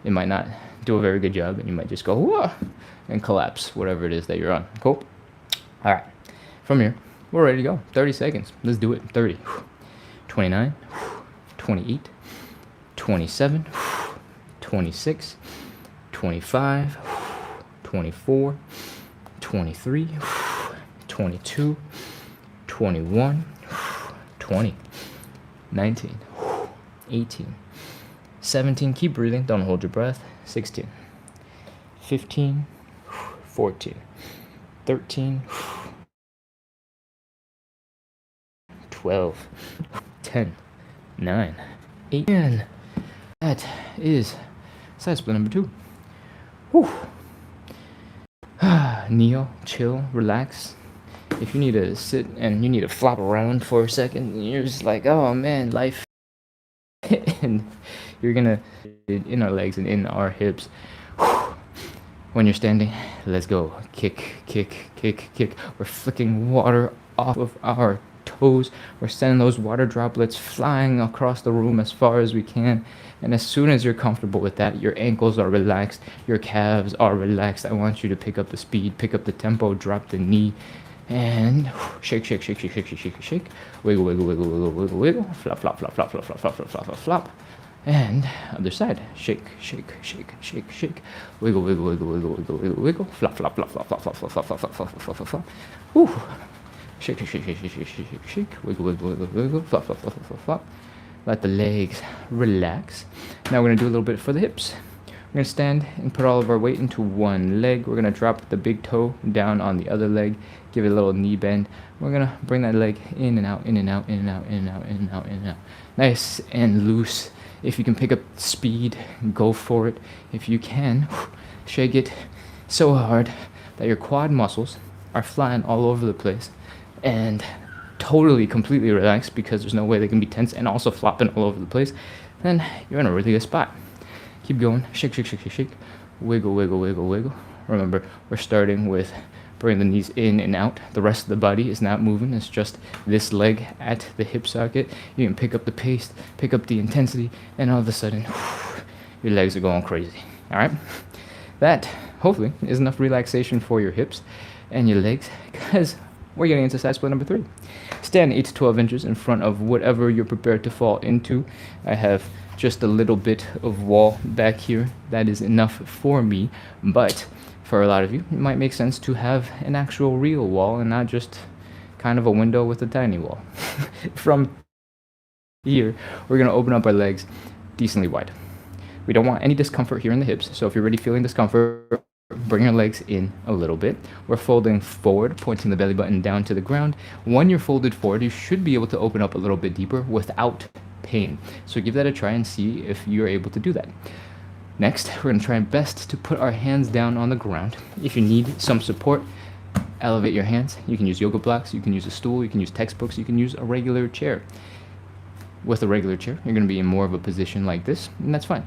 Speaker 1: it might not do a very good job, and you might just go whoa and collapse whatever it is that you're on. Cool? All right. From here, We're ready to go. 30 seconds. Let's do it. 30, 29, 28, 27, 26, 25, 24, 23, 22, 21, 20, 19, 18, 17. Keep breathing. Don't hold your breath. 16, 15, 14, 13, 12, 10, 9, 8, and that is side split number 2. Whew. Kneel, chill, relax. If you need to sit and you need to flop around for a second, you're just like, oh man, life. And you're gonna in our legs and in our hips. When you're standing, let's go. Kick, kick, kick, kick. We're flicking water off of our toes. We're sending those water droplets flying across the room as far as we can. And as soon as you're comfortable with that, your ankles are relaxed, your calves are relaxed. I want you to pick up the speed, pick up the tempo, drop the knee, and shake, shake, shake, shake, shake, shake, shake, shake. Wiggle, wiggle, wiggle, wiggle, wiggle, wiggle. Flop, flop, flop, flop, flop, flop, flop, flop, flop, flop, flop. And other side. Shake, shake, shake, shake, shake. Wiggle, wiggle, wiggle, wiggle, wiggle, wiggle, wiggle. Flop, flop, flop, flop, flop, flop, flop, flop, flop, flop, flop, flop, flop, flop. Whew. Shake, shake, shake, shake, shake, shake, shake, shake, shake. Wiggle, wiggle, wiggle, wiggle. Flop, flop, flop, flop, flop, flop. Let the legs relax. Now we're gonna do a little bit for the hips. We're gonna stand and put all of our weight into one leg. We're gonna drop the big toe down on the other leg. Give it a little knee bend. We're gonna bring that leg in and out, in and out, in and out, in and out, in and out, in and out. Nice and loose. If you can pick up speed, go for it. If you can, shake it so hard that your quad muscles are flying all over the place and totally, completely relaxed because there's no way they can be tense and also flopping all over the place, then you're in a really good spot. Keep going. Shake, shake, shake, shake, shake. Wiggle, wiggle, wiggle, wiggle. Remember, we're starting with bringing the knees in and out. The rest of the body is not moving. It's just this leg at the hip socket. You can pick up the pace, pick up the intensity, and all of a sudden, your legs are going crazy. All right? That, hopefully, is enough relaxation for your hips and your legs, because we're getting into side split number 3. Stand 8 to 12 inches in front of whatever you're prepared to fall into. I have just a little bit of wall back here. That is enough for me, but for a lot of you, it might make sense to have an actual real wall and not just kind of a window with a tiny wall. From here, we're going to open up our legs decently wide. We don't want any discomfort here in the hips, so if you're already feeling discomfort, bring your legs in a little bit. We're folding forward, pointing the belly button down to the ground. When you're folded forward, you should be able to open up a little bit deeper without pain. So give that a try and see if you're able to do that. Next, we're going to try our best to put our hands down on the ground. If you need some support, elevate your hands. You can use yoga blocks, you can use a stool, you can use textbooks, you can use a regular chair. With a regular chair, you're going to be in more of a position like this, and that's fine.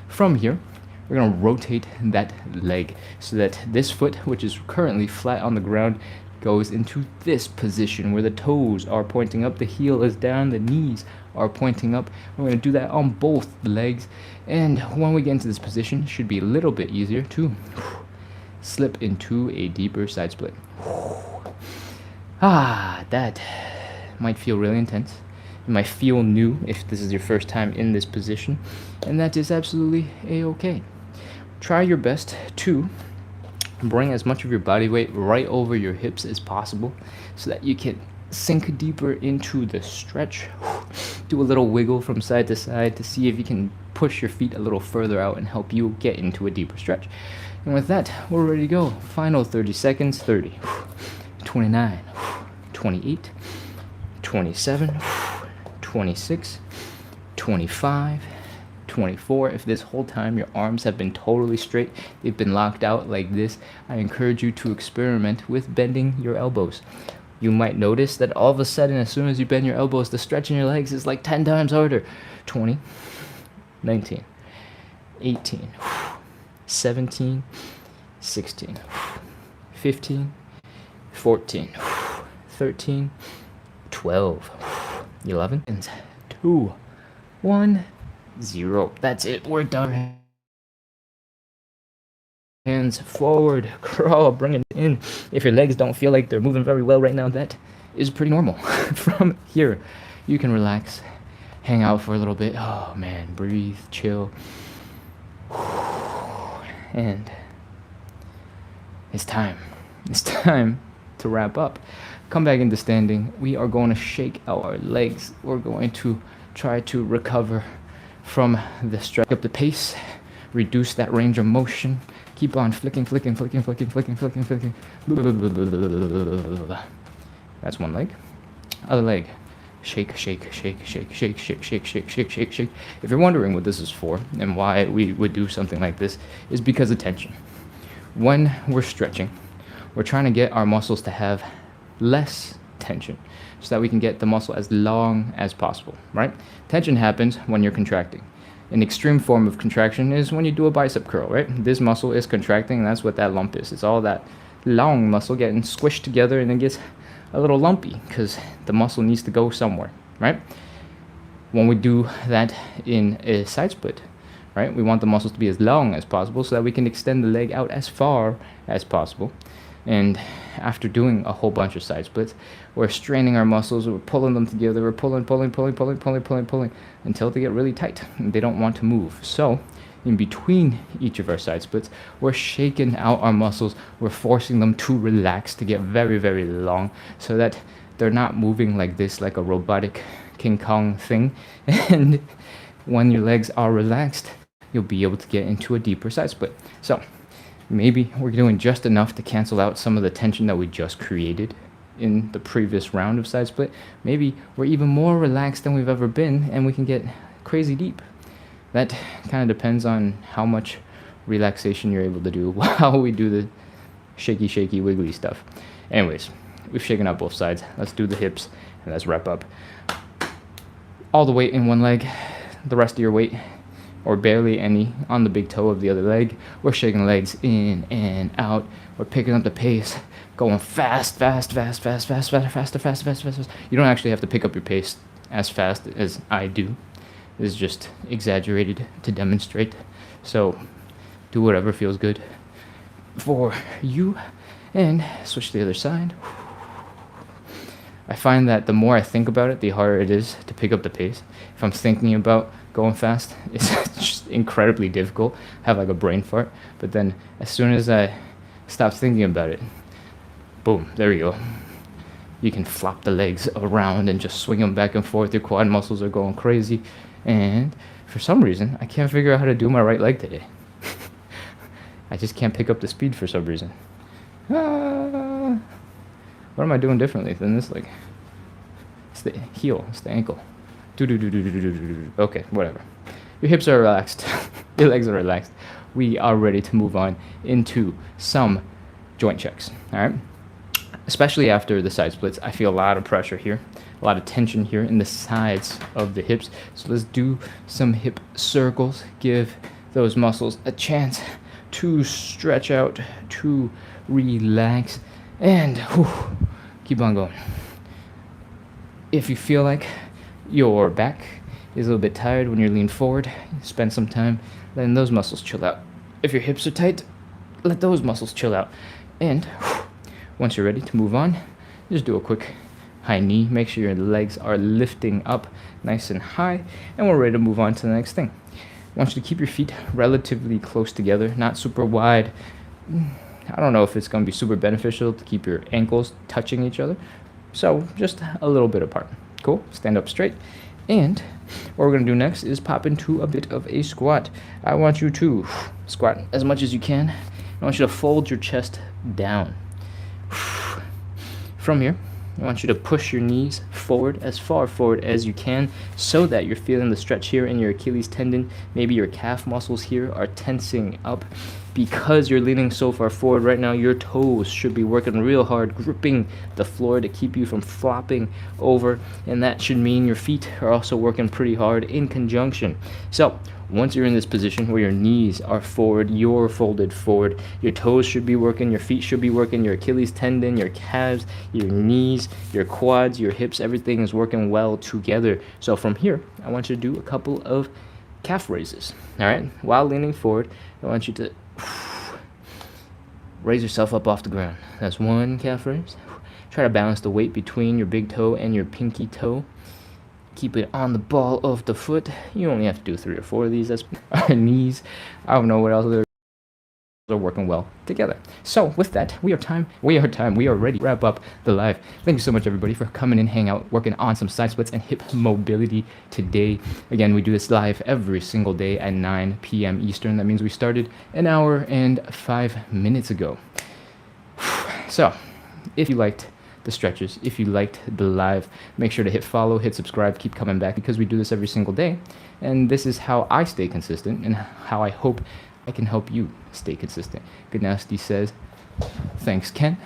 Speaker 1: From here, we're going to rotate that leg so that this foot, which is currently flat on the ground, goes into this position where the toes are pointing up, the heel is down, the knees are pointing up. We're going to do that on both legs, and when we get into this position, it should be a little bit easier to slip into a deeper side split. That might feel really intense. It might feel new if this is your first time in this position, and that is absolutely a-okay. Try your best to bring as much of your body weight right over your hips as possible so that you can sink deeper into the stretch. Do a little wiggle from side to side to see if you can push your feet a little further out and help you get into a deeper stretch. And with that, we're ready to go. Final 30 seconds. 30, 29, 28, 27, 26, 25, 24. If this whole time your arms have been totally straight, they've been locked out like this, I encourage you to experiment with bending your elbows. You might notice that all of a sudden, as soon as you bend your elbows, the stretch in your legs is like 10 times harder. 20, 19, 18, 17, 16, 15, 14, 13, 12, 11, and 2, 1, 0. That's it. We're done. Hands forward, crawl, bring it in. If your legs don't feel like they're moving very well right now, that is pretty normal. From here, you can relax, hang out for a little bit. Oh man, breathe, chill. And it's time. It's time to wrap up. Come back into standing. We are going to shake our legs. We're going to try to recover from the stretch up the pace, reduce that range of motion. Keep on flicking. That's one leg. Other leg. Shake. If you're wondering what this is for and why we would do something like this, is because of tension. When we're stretching, we're trying to get our muscles to have less tension so that we can get the muscle as long as possible, right? Tension happens when you're contracting. An extreme form of contraction is when you do a bicep curl, right? This muscle is contracting, and that's what that lump is. It's all that long muscle getting squished together, and it gets a little lumpy because the muscle needs to go somewhere, right? When we do that in a side split, right, we want the muscles to be as long as possible so that we can extend the leg out as far as possible. And after doing a whole bunch of side splits, we're straining our muscles, we're pulling them together, we're pulling until they get really tight and they don't want to move. So in between each of our side splits, we're shaking out our muscles, we're forcing them to relax, to get very, very long, so that they're not moving like this, like a robotic King Kong thing. And when your legs are relaxed, you'll be able to get into a deeper side split. So maybe we're doing just enough to cancel out some of the tension that we just created in the previous round of side split. Maybe we're even more relaxed than we've ever been, and we can get crazy deep. That kind of depends on how much relaxation you're able to do while we do the shaky, wiggly stuff. Anyways, we've shaken out both sides. Let's do the hips, and let's wrap up. All the weight in one leg, the rest of your weight, or barely any, on the big toe of the other leg. We're shaking legs in and out. We're picking up the pace, going fast. You don't actually have to pick up your pace as fast as I do. This is just exaggerated to demonstrate. So do whatever feels good for you, and switch to the other side. I find that the more I think about it, the harder it is to pick up the pace. If I'm thinking about going fast, it's just incredibly difficult. I have like a brain fart. But then as soon as I stop thinking about it, boom, there you go. You can flop the legs around and just swing them back and forth. Your quad muscles are going crazy. And for some reason, I can't figure out how to do my right leg today. I just can't pick up the speed for some reason. What am I doing differently than this leg? It's the heel, it's the ankle. Okay, whatever. Your hips are relaxed. Your legs are relaxed. We are ready to move on into some joint checks, all right? Especially after the side splits, I feel a lot of pressure here, a lot of tension here in the sides of the hips. So let's do some hip circles. Give those muscles a chance to stretch out, to relax, and keep on going. If you feel like your back is a little bit tired when you're leaned forward, spend some time letting those muscles chill out. If your hips are tight, let those muscles chill out. And once you're ready to move on, just do a quick high knee. Make sure your legs are lifting up nice and high, and we're ready to move on to the next thing. I want you to keep your feet relatively close together, not super wide. I don't know if it's going to be super beneficial to keep your ankles touching each other, so just a little bit apart. Cool. Stand up straight. And what we're going to do next is pop into a bit of a squat. I want you to squat as much as you can. I want you to fold your chest down. From here, I want you to push your knees forward, as far forward as you can, so that you're feeling the stretch here in your Achilles tendon. Maybe your calf muscles here are tensing up. Because you're leaning so far forward right now, your toes should be working real hard, gripping the floor to keep you from flopping over. And that should mean your feet are also working pretty hard in conjunction. So once you're in this position where your knees are forward, you're folded forward, your toes should be working, your feet should be working, your Achilles tendon, your calves, your knees, your quads, your hips, everything is working well together. So from here, I want you to do a couple of calf raises, all right? While leaning forward, I want you to raise yourself up off the ground. That's one calf raise. Try to balance the weight between your big toe and your pinky toe. Keep it on the ball of the foot. You only have to do 3 or 4 of these. That's our knees. I don't know what else are working well together. So with that, we are ready to wrap up the live. Thank you so much, everybody, for coming in, hang out, working on some side splits and hip mobility today. Again, we do this live every single day at 9 p.m. Eastern. That means we started an hour and 5 minutes ago. So if you liked the stretches, if you liked the live, make sure to hit follow, hit subscribe, keep coming back, because we do this every single day. And this is how I stay consistent and how I hope I can help you stay consistent. Ganasti says, thanks, Ken.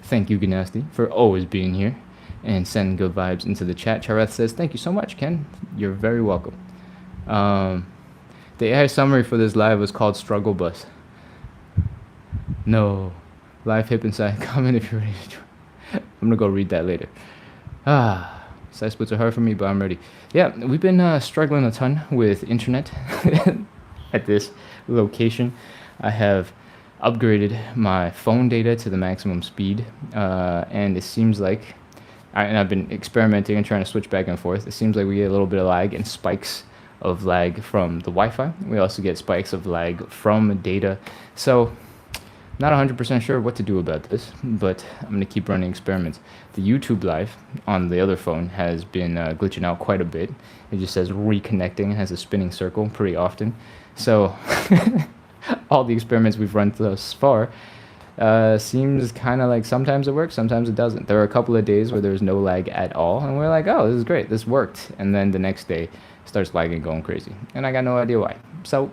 Speaker 1: Thank you, Ganasti, for always being here and sending good vibes into the chat. Chareth says, thank you so much, Ken. You're very welcome. The AI summary for this live was called Struggle Bus. No. Live hip inside. Comment if you're ready to try. I'm going to go read that later. Side splits are hard for me, but I'm ready. Yeah, we've been struggling a ton with internet at this location. I have upgraded my phone data to the maximum speed, and it seems like, I've been experimenting and trying to switch back and forth. It seems like we get a little bit of lag and spikes of lag from the Wi-Fi. We also get spikes of lag from data. So not 100% sure what to do about this, but I'm going to keep running experiments. The YouTube live on the other phone has been glitching out quite a bit. It just says reconnecting, has a spinning circle pretty often. So all the experiments we've run thus far seems kind of like sometimes it works, sometimes it doesn't. There are a couple of days where there's no lag at all, and we're like, oh, this is great, this worked. And then the next day starts lagging, going crazy. And I got no idea why. So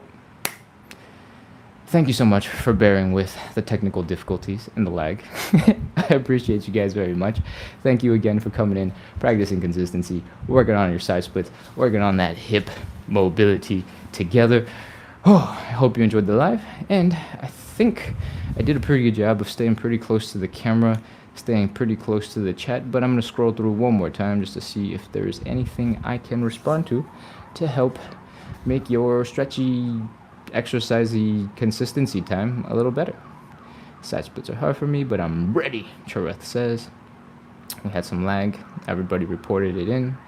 Speaker 1: thank you so much for bearing with the technical difficulties and the lag. I appreciate you guys very much. Thank you again for coming in, practicing consistency, working on your side splits, working on that hip mobility together. Oh, I hope you enjoyed the live, and I think I did a pretty good job of staying pretty close to the camera, staying pretty close to the chat, but I'm going to scroll through one more time just to see if there's anything I can respond to help make your stretchy, exercisey consistency time a little better. Side splits are hard for me, but I'm ready, Chareth says. We had some lag. Everybody reported it in.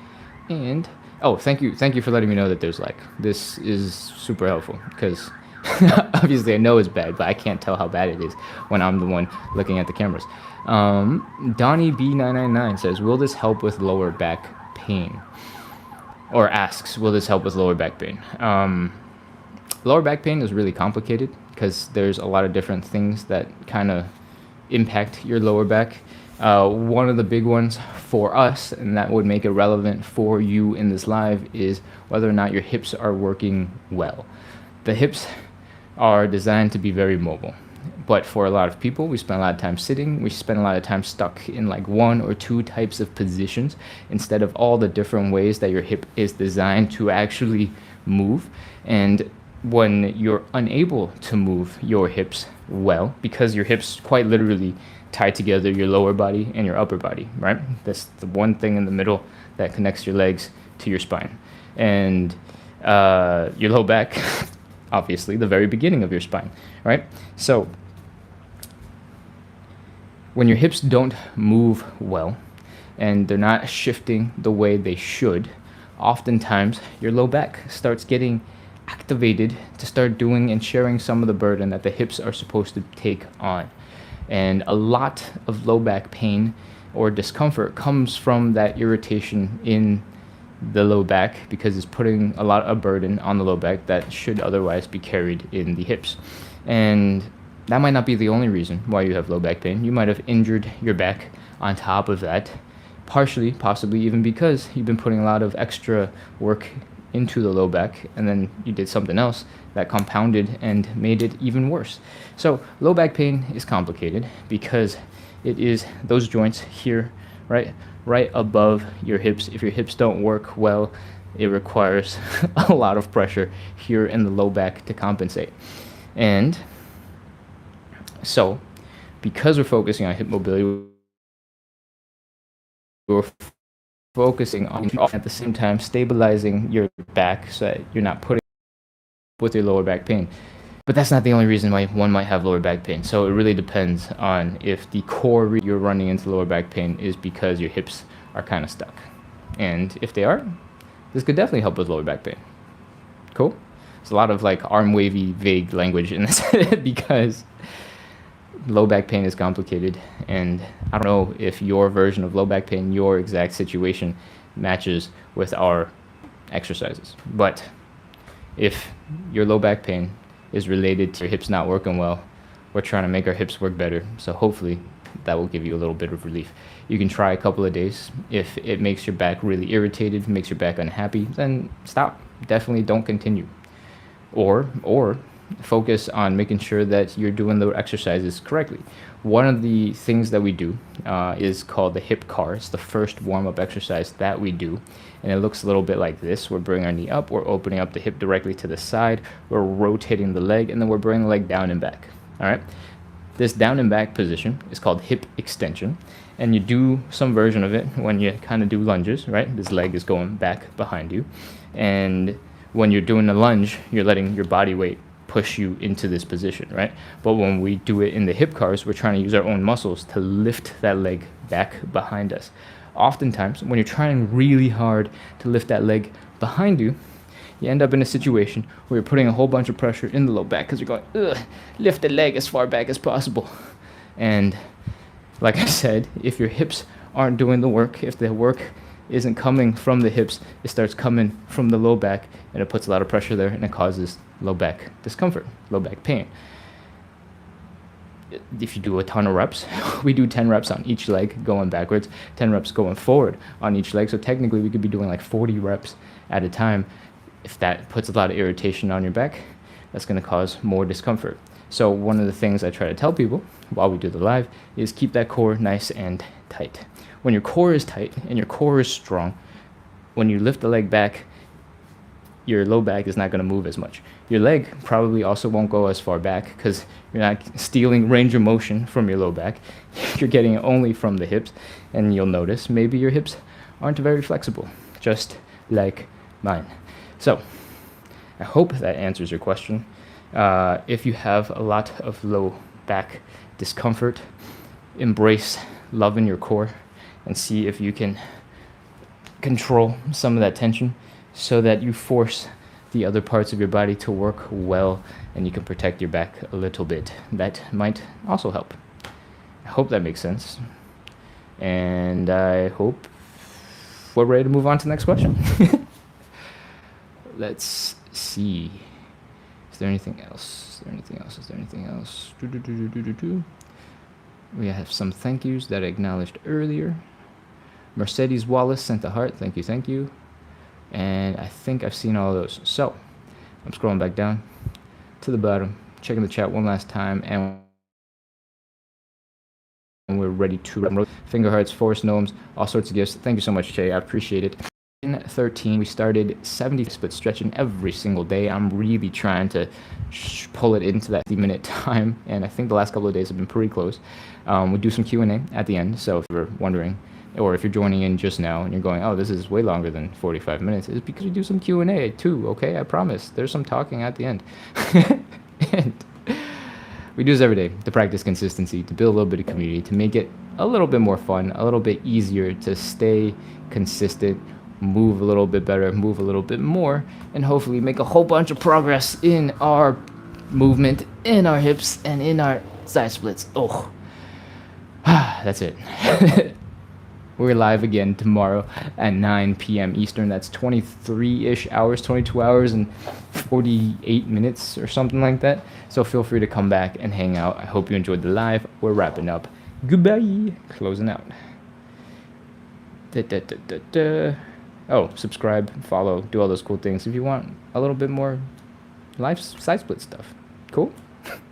Speaker 1: And oh, thank you for letting me know that there's lag. This is super helpful, because obviously I know it's bad, but I can't tell how bad it is when I'm the one looking at the cameras. Donnie B999 says, will this help with lower back pain? Or asks, will this help with lower back pain? Lower back pain is really complicated because there's a lot of different things that kind of impact your lower back. One of the big ones for us, and that would make it relevant for you in this live, is whether or not your hips are working well. The hips are designed to be very mobile, but for a lot of people, we spend a lot of time sitting. We spend a lot of time stuck in like 1 or 2 types of positions instead of all the different ways that your hip is designed to actually move. And when you're unable to move your hips well, because your hips quite literally tie together your lower body and your upper body, right? That's the one thing in the middle that connects your legs to your spine. And your low back, obviously, the very beginning of your spine, right? So when your hips don't move well and they're not shifting the way they should, oftentimes your low back starts getting activated to start doing and sharing some of the burden that the hips are supposed to take on. And a lot of low back pain or discomfort comes from that irritation in the low back, because it's putting a lot of burden on the low back that should otherwise be carried in the hips. And that might not be the only reason why you have low back pain. You might have injured your back on top of that, partially, possibly even because you've been putting a lot of extra work into the low back, and then you did something else that compounded and made it even worse. So low back pain is complicated because it is those joints here, right above your hips. If your hips don't work well, it requires a lot of pressure here in the low back to compensate. And so because we're focusing on hip mobility, we're focusing on at the same time stabilizing your back so that you're not putting with your lower back pain. But that's not the only reason why one might have lower back pain. So it really depends on if the core you're running into lower back pain is because your hips are kind of stuck. And if they are, this could definitely help with lower back pain. Cool? There's a lot of like arm wavy, vague language in this because low back pain is complicated. And I don't know if your version of low back pain, your exact situation matches with our exercises. But if your low back pain is related to your hips not working well, we're trying to make our hips work better. So hopefully that will give you a little bit of relief. You can try a couple of days. If it makes your back really irritated, makes your back unhappy, then stop. Definitely don't continue. Or focus on making sure that you're doing the exercises correctly. One of the things that we do is called the hip car. It's the first warm-up exercise that we do, and it looks a little bit like this. We're bringing our knee up, we're opening up the hip directly to the side, we're rotating the leg, and then we're bringing the leg down and back. All right. This down and back position is called hip extension, and you do some version of it when you kind of do lunges, right? This leg is going back behind you, and when you're doing a lunge, you're letting your body weight push you into this position, right? But when we do it in the hip cars, we're trying to use our own muscles to lift that leg back behind us. Oftentimes, when you're trying really hard to lift that leg behind you, you end up in a situation where you're putting a whole bunch of pressure in the low back because you're going, ugh, lift the leg as far back as possible. And like I said, if your hips aren't doing the work, if the work isn't coming from the hips, it starts coming from the low back, and it puts a lot of pressure there, and it causes low back discomfort, low back pain. If you do a ton of reps, we do 10 reps on each leg going backwards, 10 reps going forward on each leg. So technically we could be doing like 40 reps at a time. If that puts a lot of irritation on your back, that's going to cause more discomfort. So one of the things I try to tell people while we do the live is keep that core nice and tight. When your core is tight and your core is strong, when you lift the leg back, your low back is not going to move as much. Your leg probably also won't go as far back because you're not stealing range of motion from your low back. You're getting it only from the hips, and you'll notice maybe your hips aren't very flexible, just like mine. So I hope that answers your question. If you have a lot of low back discomfort, embrace love in your core and see if you can control some of that tension so that you force the other parts of your body to work well and you can protect your back a little bit. That might also help. I hope that makes sense. And I hope we're ready to move on to the next question. Let's see. Is there anything else? Is there anything else? We have some thank yous that I acknowledged earlier. Mercedes Wallace sent a heart. Thank you. And I think I've seen all of those. So I'm scrolling back down to the bottom, checking the chat one last time, and we're ready to finger hearts, forest gnomes, all sorts of gifts. Thank you so much, Jay. I appreciate it. In 13, we started 70 split stretching every single day. I'm really trying to pull it into that 50-minute time, and I think the last couple of days have been pretty close. We do some Q&A at the end, so if you're wondering, or if you're joining in just now and you're going, oh, this is way longer than 45 minutes, it's because we do some Q&A too, okay? I promise. There's some talking at the end. And we do this every day to practice consistency, to build a little bit of community, to make it a little bit more fun, a little bit easier to stay consistent, move a little bit better, move a little bit more, and hopefully make a whole bunch of progress in our movement, in our hips, and in our side splits. Oh, that's it. We're live again tomorrow at 9 p.m. Eastern. That's 23-ish hours, 22 hours and 48 minutes or something like that. So feel free to come back and hang out. I hope you enjoyed the live. We're wrapping up. Goodbye. Closing out. Oh, subscribe, follow, do all those cool things if you want a little bit more live side split stuff. Cool?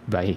Speaker 1: Bye.